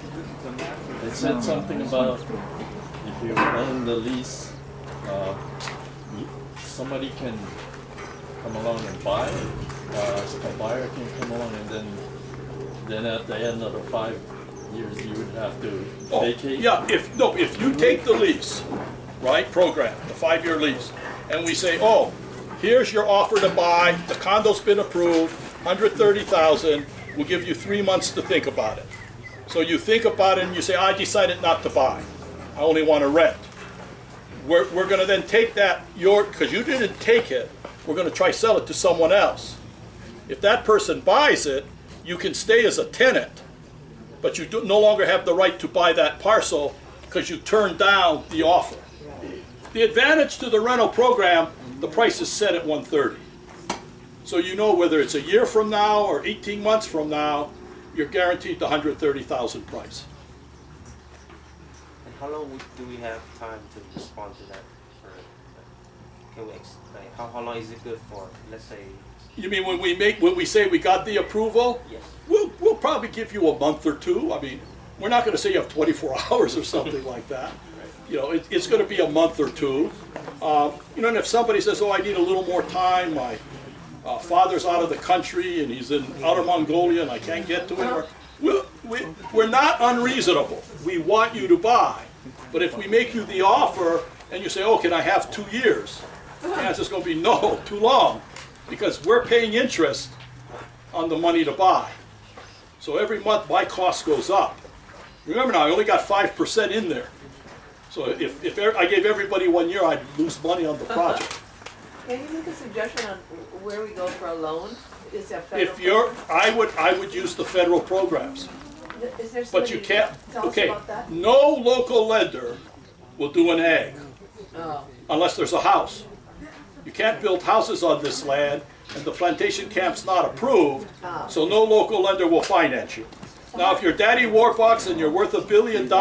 it said something about if you own the lease, somebody can come along and buy it. A buyer can come along, and then at the end of the 5 years, you would have to vacate. Yeah, if you take the lease, right, program, the 5-year lease, and we say, oh, here's your offer to buy, the condo's been approved, 130,000. We'll give you 3 months to think about it. So you think about it and you say, I decided not to buy. I only want to rent. We're going to then take that, because you didn't take it, we're going to try sell it to someone else. If that person buys it, you can stay as a tenant, but you no longer have the right to buy that parcel because you turned down the offer. The advantage to the rental program, the price is set at 130. So you know whether it's a year from now or 18 months from now, you're guaranteed the 130,000 price. And how long do we have time to respond to that? Can we how long is it good for? Let's say. You mean when we say we got the approval? Yes. We'll probably give you a month or two. I mean, we're not going to say you have 24 hours or something like that. You know, it's going to be a month or two. You know, and if somebody says, oh, I need a little more time, my father's out of the country and he's in outer Mongolia and I can't get to him, we're not unreasonable. We want you to buy. But if we make you the offer and you say, oh, can I have 2 years? The answer's going to be no, too long. Because we're paying interest on the money to buy. So every month my cost goes up. Remember now, I only got 5% in there. So if I gave everybody 1 year, I'd lose money on the project. Can you make a suggestion on where we go for a loan? Is that federal? If I would use the federal programs. Is there But you somebody can't, tell us okay, about that? no local lender will do an ag Oh. unless there's a house. You can't build houses on this land and the plantation camp's not approved, so no local lender will finance you. Now if you're Daddy Warbucks and you're worth $1 billion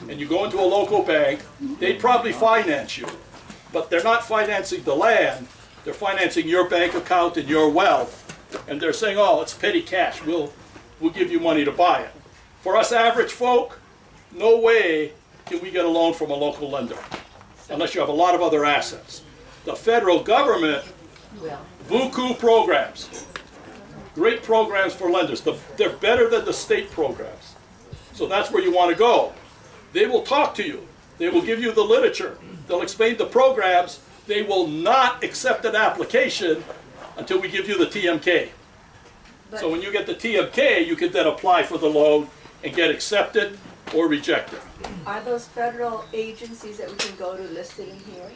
and you go into a local bank, they'd probably finance you. But they're not financing the land, they're financing your bank account and your wealth. And they're saying, oh, it's petty cash, we'll give you money to buy it. For us average folk, no way can we get a loan from a local lender, unless you have a lot of other assets. The federal government, beaucoup programs, great programs for lenders. They're better than the state programs. So that's where you want to go. They will talk to you. They will give you the literature. They'll explain the programs. They will not accept an application until we give you the TMK. So when you get the TMK, you can then apply for the loan and get accepted or rejected. Are those federal agencies that we can go to listed in here?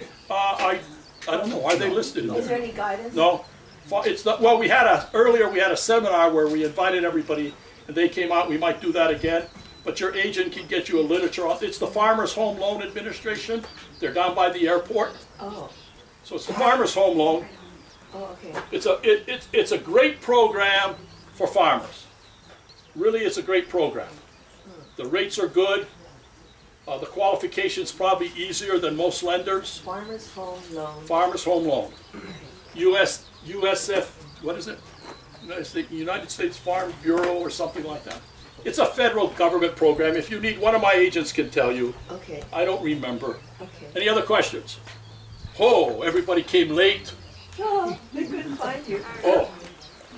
I don't know. Are they listed in Is there there? any guidance? No. It's not. Well, earlier we had a seminar where we invited everybody and they came out. We might do that again. but your agent can get you a literature on. It's the Farmers Home Loan Administration. They're down by the airport. Oh, So it's the Farmers Home Loan. oh, okay. It's a great program for farmers. Really, it's a great program. The rates are good. The qualifications probably easier than most lenders. Farmers Home Loan. Farmers Home Loan. USF, what is it? United States Farm Bureau or something like that. It's a federal government program. If you need, one of my agents can tell you. Okay, I don't remember. okay. Any other questions? Oh, everybody came late. Oh, they couldn't find you. Oh,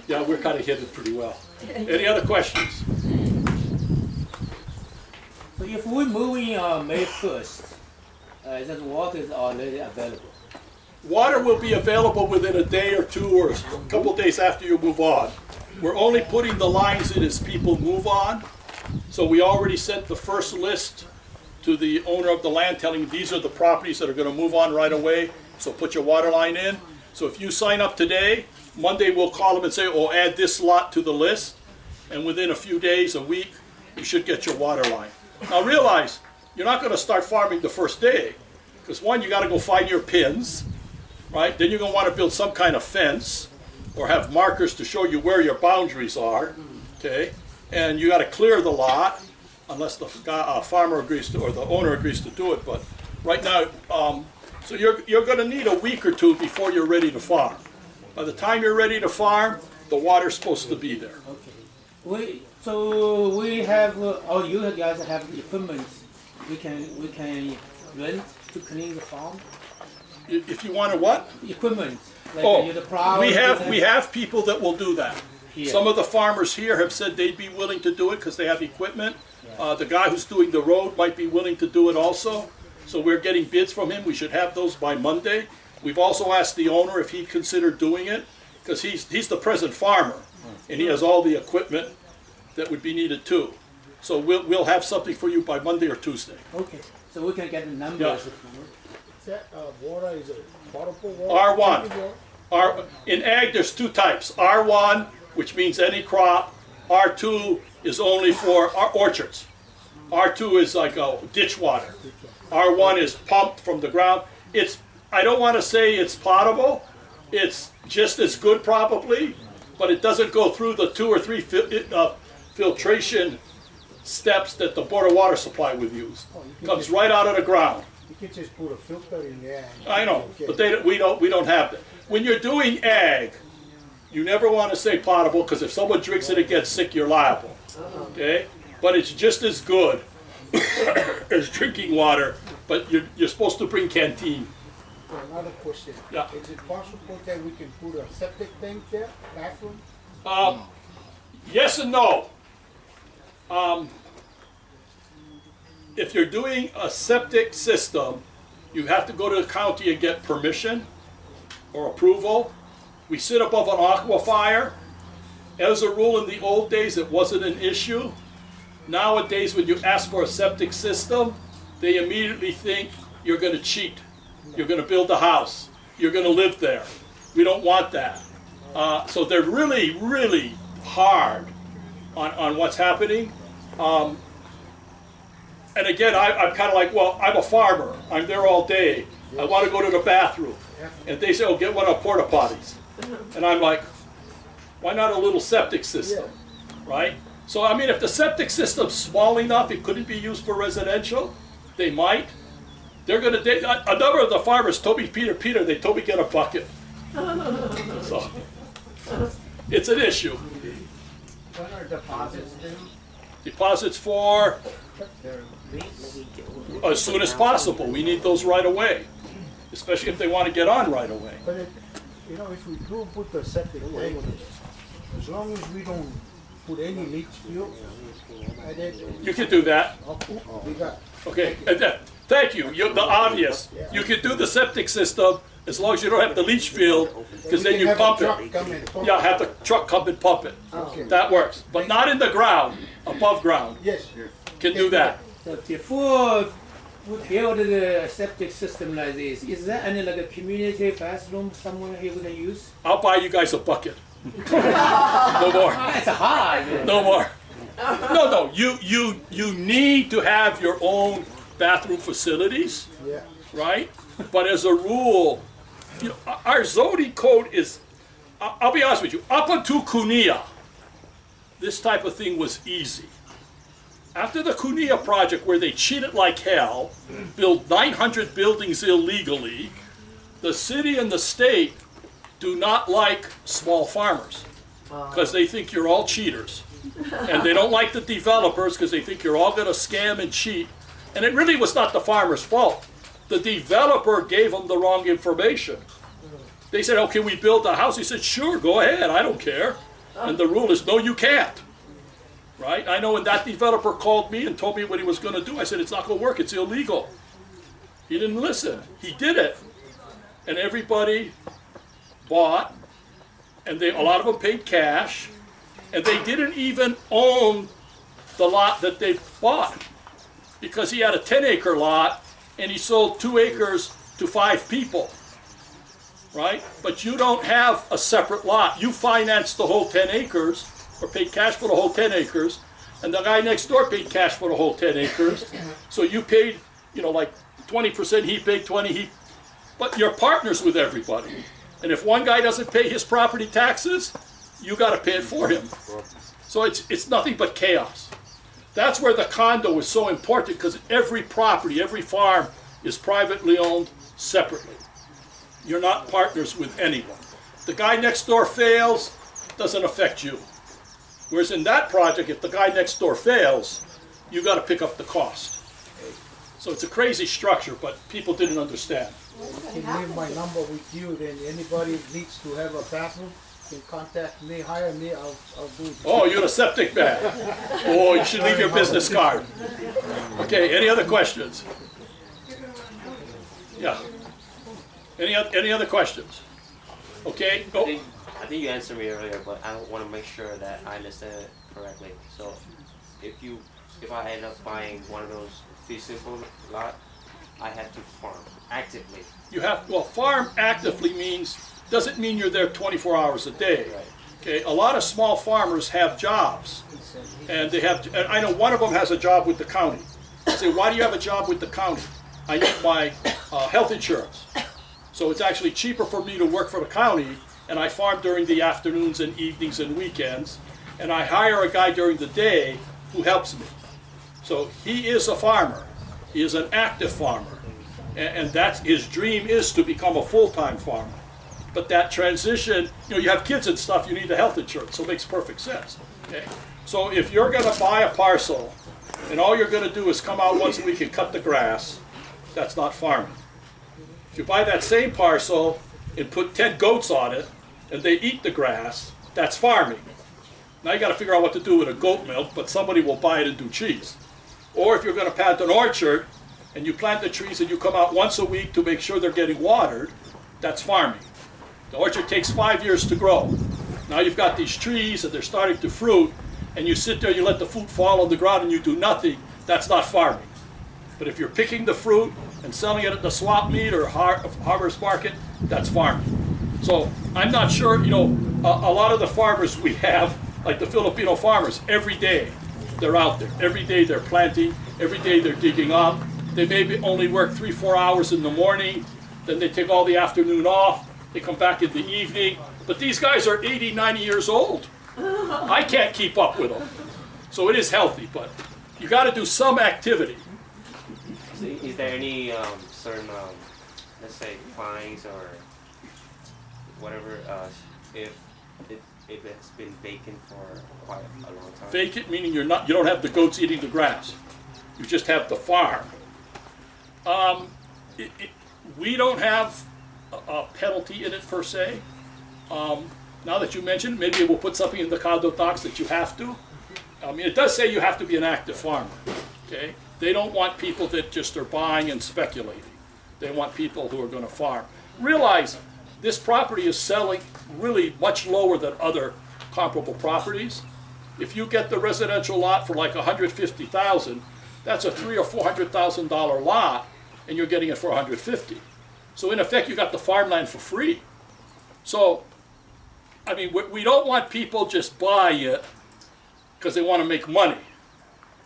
yeah, we're kind of hidden pretty well. Any other questions? So if we move in May 1st, that water is already available. Water will be available within a day or two or a couple days after you move on. We're only putting the lines in as people move on. So we already sent the first list to the owner of the land telling him these are the properties that are going to move on right away. So put your water line in. So if you sign up today, Monday we'll call them and say, oh, add this lot to the list. And within a few days, a week, you should get your water line. Now realize, you're not going to start farming the first day. Because one, you got to go find your pins, right? Then you're going to want to build some kind of fence or have markers to show you where your boundaries are, okay? And you got to clear the lot unless the farmer agrees to, or the owner agrees to do it. But right now, so you're going to need a week or two before you're ready to farm. By the time you're ready to farm, the water's supposed to be there. Okay. So we have, or you guys have equipment we can rent to clean the farm? If you want to what? Equipment. Like Oh, the plow, we have people that will do that. Here. Some of the farmers here have said they'd be willing to do it because they have equipment. The guy who's doing the road might be willing to do it also. So we're getting bids from him. We should have those by Monday. We've also asked the owner if he'd consider doing it because he's the present farmer and he has all the equipment that would be needed too. So we'll have something for you by Monday or Tuesday. Okay. So we can get the numbers. Yeah. Is that water, is it potable water? R1. drinking water? In ag, there's two types. R1, which means any crop. R2 is only for orchards. R2 is like ditch water. R1 is pumped from the ground. I don't want to say it's potable. It's just as good probably, but it doesn't go through the 2 or 3 filtration steps that the Board of Water Supply would use. It comes right out of the ground. You can just put a filter in there. I know, but we don't have that. When you're doing ag, you never want to say potable because if someone drinks it and gets sick, you're liable. Okay, but it's just as good as drinking water. But you're supposed to bring canteen. Another question. Yeah. Is it possible that we can put a septic tank there, bathroom? Yes and no. If you're doing a septic system, you have to go to the county and get permission or approval. We sit above an aquifer. As a rule, in the old days, it wasn't an issue. Nowadays, when you ask for a septic system, they immediately think you're going to cheat. You're going to build a house. You're going to live there. We don't want that. So they're really, really hard on what's happening. And again, I'm kind of like, well, I'm a farmer. I'm there all day. I want to go to the bathroom. And they say, oh, get one of porta potties. And I'm like, why not a little septic system, right? So, I mean, if the septic system's small enough, it couldn't be used for residential, they might. They're going to, a number of the farmers told me, Peter, they told me get a bucket. So, it's an issue. What are deposits due? Deposits for as soon as possible. We need those right away, especially if they want to get on right away. But if we do put the septic tank, as long as we don't put any leach field, and then You can do that. we got. Okay, and thank you. The obvious. You can do the septic system as long as you don't have the leach field, because then you pump it. Yeah, have the truck come and pump it. Okay. That works, but not in the ground, above ground. Yes. Can do that. So before we build the septic system like this, is there any like a community bathroom somewhere here we can use? I'll buy you guys a bucket. No more. That's hard. No more. No, you need to have your own bathroom facilities, Yeah. right? But as a rule, you know, our zoning code is, I'll be honest with you, up until Cunha, this type of thing was easy. After the Cunha project, where they cheated like hell, built 900 buildings illegally, the city and the state do not like small farmers because they think you're all cheaters. And they don't like the developers because they think you're all going to scam and cheat. And it really was not the farmer's fault. The developer gave them the wrong information. They said, oh, can we build a house? He said, sure, go ahead, I don't care. And the rule is, no, you can't. Right? I know when that developer called me and told me what he was going to do, I said, it's not going to work, it's illegal. He didn't listen. He did it. And everybody bought, and a lot of them paid cash, and they didn't even own the lot that they bought, because he had a 10-acre lot, and he sold 2 acres to 5 people, right? But you don't have a separate lot. You financed the whole 10 acres, or paid cash for the whole 10 acres, and the guy next door paid cash for the whole 10 acres, so you paid, you know, like 20%, he paid 20, but you're partners with everybody. And if one guy doesn't pay his property taxes, you got to pay it for him. So it's nothing but chaos. That's where the condo is so important, because every property, every farm is privately owned separately. You're not partners with anyone. The guy next door fails, doesn't affect you. Whereas in that project, if the guy next door fails, you got to pick up the cost. So it's a crazy structure, but people didn't understand. I can leave my number with you, then anybody needs to have a bathroom can contact me, hire me, I'll do it. Oh, you're a septic man. Oh, you should leave your business card. Okay, any other questions? Yeah. Any other questions? Okay, go. I think you answered me earlier, but I want to make sure that I understand it correctly. So, if I end up buying one of those fee simple lot, I have to farm actively. You have, well, farm actively doesn't mean you're there 24 hours a day. Right. Okay, a lot of small farmers have jobs, and and I know one of them has a job with the county. I say, why do you have a job with the county? I need my health insurance. So it's actually cheaper for me to work for the county, and I farm during the afternoons and evenings and weekends, and I hire a guy during the day who helps me. So he is a farmer. He is an active farmer, and that's his dream, is to become a full-time farmer. But that transition, you know, you have kids and stuff, you need the health insurance, so it makes perfect sense. Okay? So if you're going to buy a parcel, and all you're going to do is come out once a week and cut the grass, that's not farming. If you buy that same parcel and put 10 goats on it, and they eat the grass, that's farming. Now you got to figure out what to do with a goat milk, but somebody will buy it and do cheese. Or if you're going to plant an orchard, and you plant the trees and you come out once a week to make sure they're getting watered, that's farming. The orchard takes 5 years to grow. Now you've got these trees and they're starting to fruit, and you sit there, you let the fruit fall on the ground and you do nothing, that's not farming. But if you're picking the fruit and selling it at the swap meet or harvest market, that's farming. So I'm not sure, you know, a lot of the farmers we have, like the Filipino farmers, every day they're out there. Every day they're planting, every day they're digging up. They maybe only work 3-4 hours in the morning, then they take all the afternoon off, they come back in the evening. But these guys are 80, 90 years old. I can't keep up with them. So it is healthy, but you got to do some activity. So is there any certain, let's say, fines or whatever, if it's been vacant for quite a long time? Vacant meaning you don't have the goats eating the grass. You just have the farm. We don't have a penalty in it per se. Now that you mentioned, maybe we'll put something in the condo docs that you have to. I mean, it does say you have to be an active farmer. Okay, they don't want people that just are buying and speculating. They want people who are going to farm. Realize this property is selling really much lower than other comparable properties. If you get the residential lot for like $150,000, that's a $300,000 or $400,000 lot, and you're getting it for $150,000. So in effect, you got the farmland for free. So, I mean, we don't want people just buying it because they want to make money.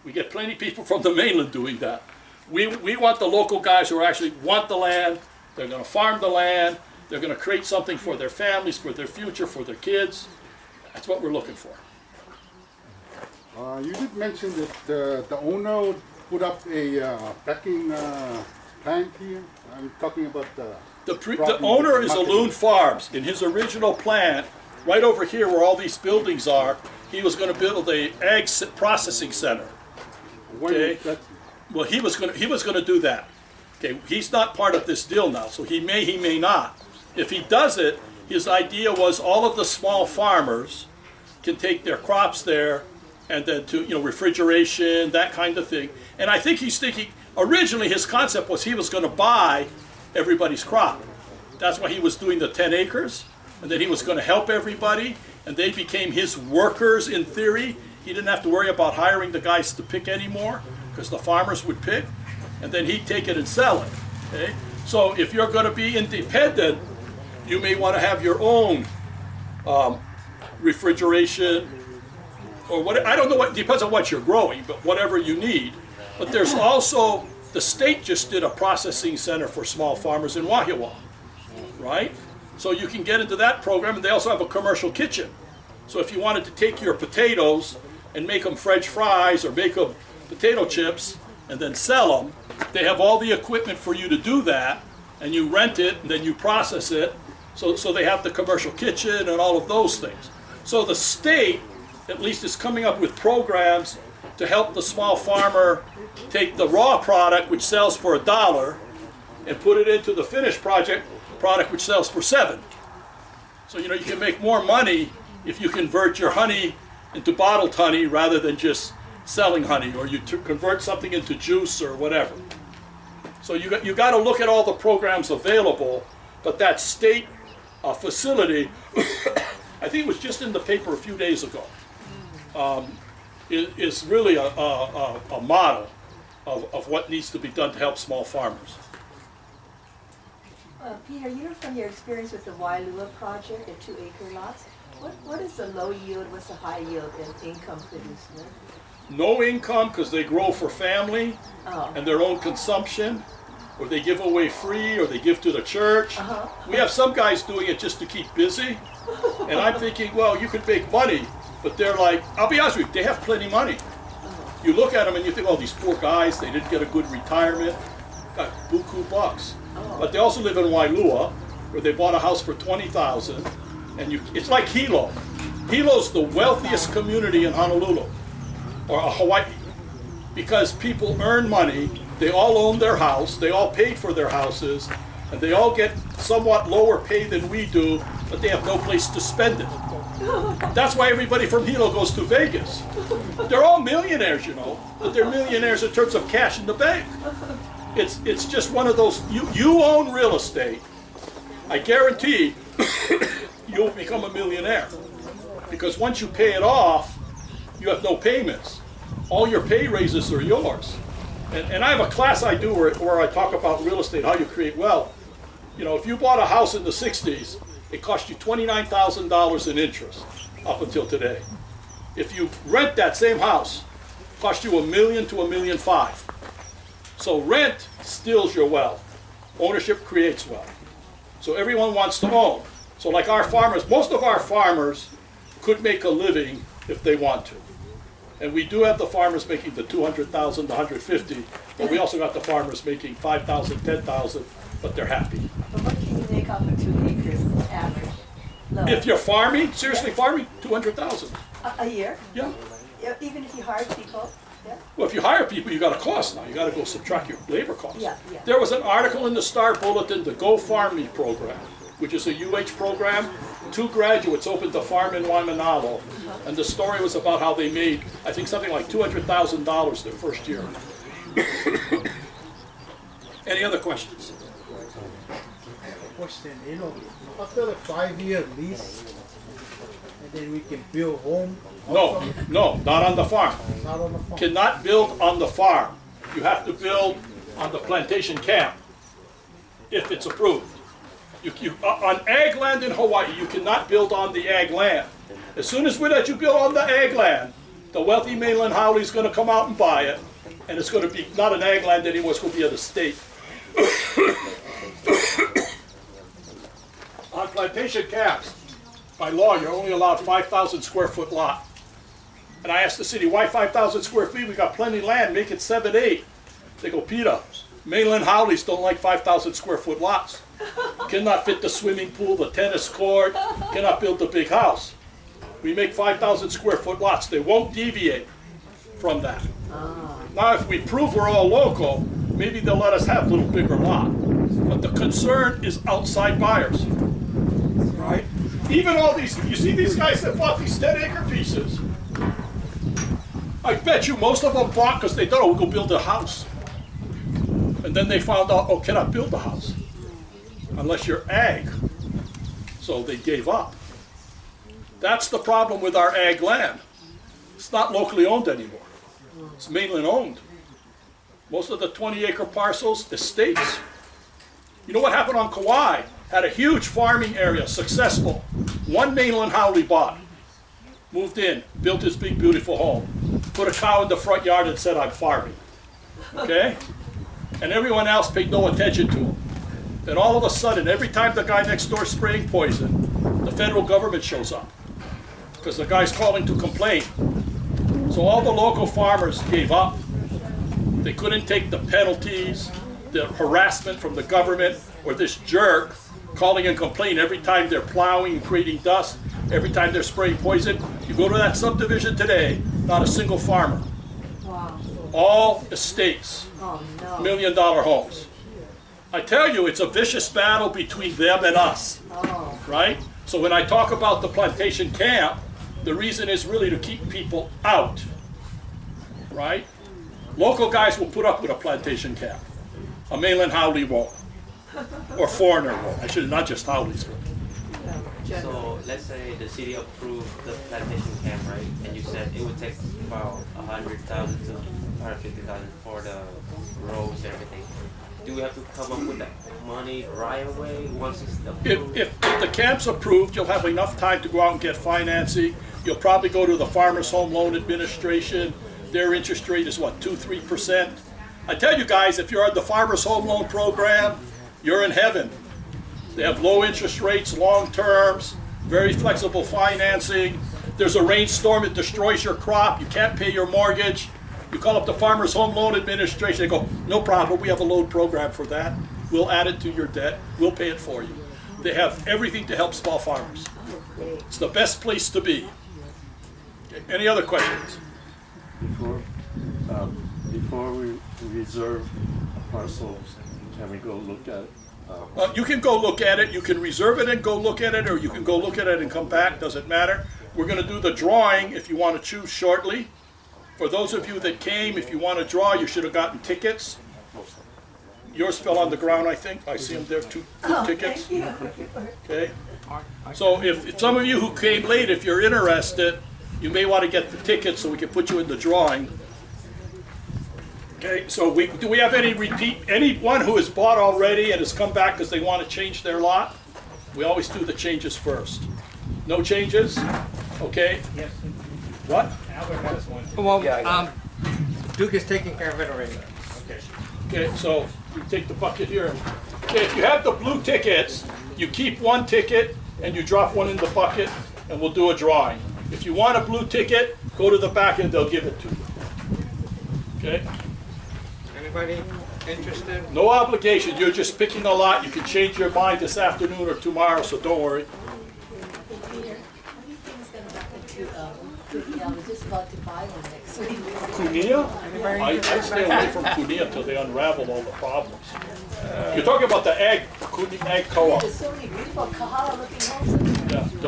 We get plenty of people from the mainland doing that. We want the local guys who actually want the land. They're going to farm the land. They're going to create something for their families, for their future, for their kids. That's what we're looking for. You did mention that the owner put up a packing plant here. I'm talking about The owner is Loon Farms. In his original plan, right over here where all these buildings are, he was going to build a egg processing center. Okay. Well, he was going to do that. Okay. He's not part of this deal now, so he may not. If he does it, his idea was all of the small farmers can take their crops there, and then to refrigeration, that kind of thing. And I think he's thinking originally his concept was he was going to buy everybody's crop. That's why he was doing the 10 acres, and then he was going to help everybody, and they became his workers in theory. He didn't have to worry about hiring the guys to pick anymore, because the farmers would pick, and then he'd take it and sell it. Okay? So if you're going to be independent, you may want to have your own refrigeration, or what, I don't know, what depends on what you're growing, but whatever you need. But there's also, the state just did a processing center for small farmers in Wahiawa, right? So you can get into that program, and they also have a commercial kitchen. So if you wanted to take your potatoes and make them French fries or make them potato chips and then sell them, they have all the equipment for you to do that, and you rent it and then you process it. So they have the commercial kitchen and all of those things. So the state, at least, is coming up with programs to help the small farmer take the raw product, which sells for $1, and put it into the finished product, which sells for $7. So you can make more money if you convert your honey into bottled honey rather than just selling honey, or you convert something into juice or whatever. So you got to look at all the programs available, but that state facility, I think it was just in the paper a few days ago, is really a model of what needs to be done to help small farmers. Peter, from your experience with the Wailua project, the 2-acre lots, what is the low yield, what's the high yield in income producement? No income, because they grow for family and their own consumption, or they give away free, or they give to the church. We have some guys doing it just to keep busy, and I'm thinking, well, you could make money, but they're like, I'll be honest with you, they have plenty of money. You look at them and you think, oh, these poor guys, they didn't get a good retirement, got buku bucks. But they also live in Wailua, where they bought a house for $20,000, and it's like Hilo. Hilo's the wealthiest community in Honolulu, or Hawaii, because people earn money, they all own their house, they all paid for their houses, and they all get somewhat lower pay than we do, but they have no place to spend it. That's why everybody from Hilo goes to Vegas. They're all millionaires, but they're millionaires in terms of cash in the bank. It's just one of those, you own real estate, I guarantee you'll become a millionaire. Because once you pay it off, you have no payments. All your pay raises are yours. And I have a class I do where I talk about real estate, how you create wealth. If you bought a house in the 60s, it cost you $29,000 in interest up until today. If you rent that same house, it costs you $1 million to $1.5 million. So rent steals your wealth. Ownership creates wealth. So everyone wants to own. So like our farmers, most of our farmers could make a living if they want to. And we do have the farmers making the $200,000 to $150,000, but we also got the farmers making $5,000, $10,000, but they're happy. But what can you make off of 2 acres average? Low. If you're farming, seriously farming, $200,000. A year? Yeah. Even if you hire people? Yeah. Well, if you hire people, you got a cost now. You got to go subtract your labor costs. Yeah. There was an article in the Star Bulletin, the Go Farm Me program, which is a UH program. 2 graduates opened a farm in Waimanalo, and the story was about how they made, I think, something like $200,000 their first year. Any other questions? Question, after the 5-year lease, and then we can build home? No, not on the farm. Not on the farm. Cannot build on the farm. You have to build on the plantation camp, if it's approved. On ag land in Hawaii, you cannot build on the ag land. As soon as we let you build on the ag land, The wealthy mainland Howley's going to come out and buy it, and it's going to be not an ag land anymore, it's going to be an estate. On plantation camps, by law, you're only allowed 5,000 square foot lot. And I asked the city, why 5,000 square feet? We got plenty of land, make it 7, 8. They go, Peter, mainland Howleys don't like 5,000 square foot lots. Cannot fit the swimming pool, the tennis court, cannot build the big house. We make 5,000 square foot lots. They won't deviate from that. Now, if we prove we're all local, maybe they'll let us have a little bigger lot. But the concern is outside buyers, right? Even all these, you see these guys that bought these 10-acre pieces? I bet you most of them bought because they thought, oh, we'll go build a house. And then they found out, oh, cannot build a house unless you're ag. So they gave up. That's the problem with our ag land. It's not locally owned anymore. It's mainland owned. Most of the 20-acre parcels, estates. You know what happened on Kauai? Had a huge farming area, successful. One mainland Howley bought, moved in, built his big beautiful home, put a cow in the front yard and said, I'm farming. Okay? And everyone else paid no attention to him. Then all of a sudden, every time the guy next door is spraying poison, the federal government shows up because the guy's calling to complain. So all the local farmers gave up. They couldn't take the penalties, the harassment from the government, or this jerk calling and complaining every time they're plowing and creating dust, every time they're spraying poison. You go to that subdivision today, not a single farmer. Wow. All estates, Oh, no. $1 million homes. I tell you, it's a vicious battle between them and us, Oh. right? So when I talk about the plantation camp, the reason is really to keep people out, right? Local guys will put up with a plantation camp. A mainland Howley won't. Or foreigner won't. I should not just Howleys, but So let's say the city approved the plantation camp, right? And you said it would take about 100,000 to 150,000 for the roads and everything. Do we have to come up with that money right away once it's approved? if the camp's approved, you'll have enough time to go out and get financing. You'll probably go to the Farmers Home Loan Administration. Their interest rate is what, 2-3%? I tell you guys, if you're on the Farmers Home Loan Program, you're in heaven. They have low interest rates, long terms, very flexible financing. There's a rainstorm, it destroys your crop, you can't pay your mortgage. You call up the Farmers Home Loan Administration, they go, no problem, we have a loan program for that. We'll add it to your debt, we'll pay it for you. They have everything to help small farmers. It's the best place to be. Okay, any other questions? Before we reserve a parcel, can we go look at it? You can go look at it, you can reserve it and go look at it, or you can go look at it and come back, doesn't matter. We're going to do the drawing if you want to choose shortly. For those of you that came, if you want to draw, you should have gotten tickets. Yours fell on the ground, I think. I see them there, two tickets. Okay. So if some of you who came late, if you're interested, you may want to get the tickets so we can put you in the drawing. Okay, so do we have anyone who has bought already and has come back because they want to change their lot? We always do the changes first. No changes? Okay. Yes. What? Albert has one. Well, Duke is taking care of it already. Okay. Okay, so you take the bucket here. Okay, if you have the blue tickets, you keep one ticket and you drop one in the bucket and we'll do a drawing. If you want a blue ticket, go to the back and they'll give it to you. Okay? Anybody interested? No obligation, you're just picking a lot. You can change your mind this afternoon or tomorrow, so don't worry. Peter, what do you think is going to happen to I was just about to buy one next week. Cunea? I stay away from Cunea until they unravel all the problems. You're talking about the ag co-op. There's so many beautiful Kahala looking homes.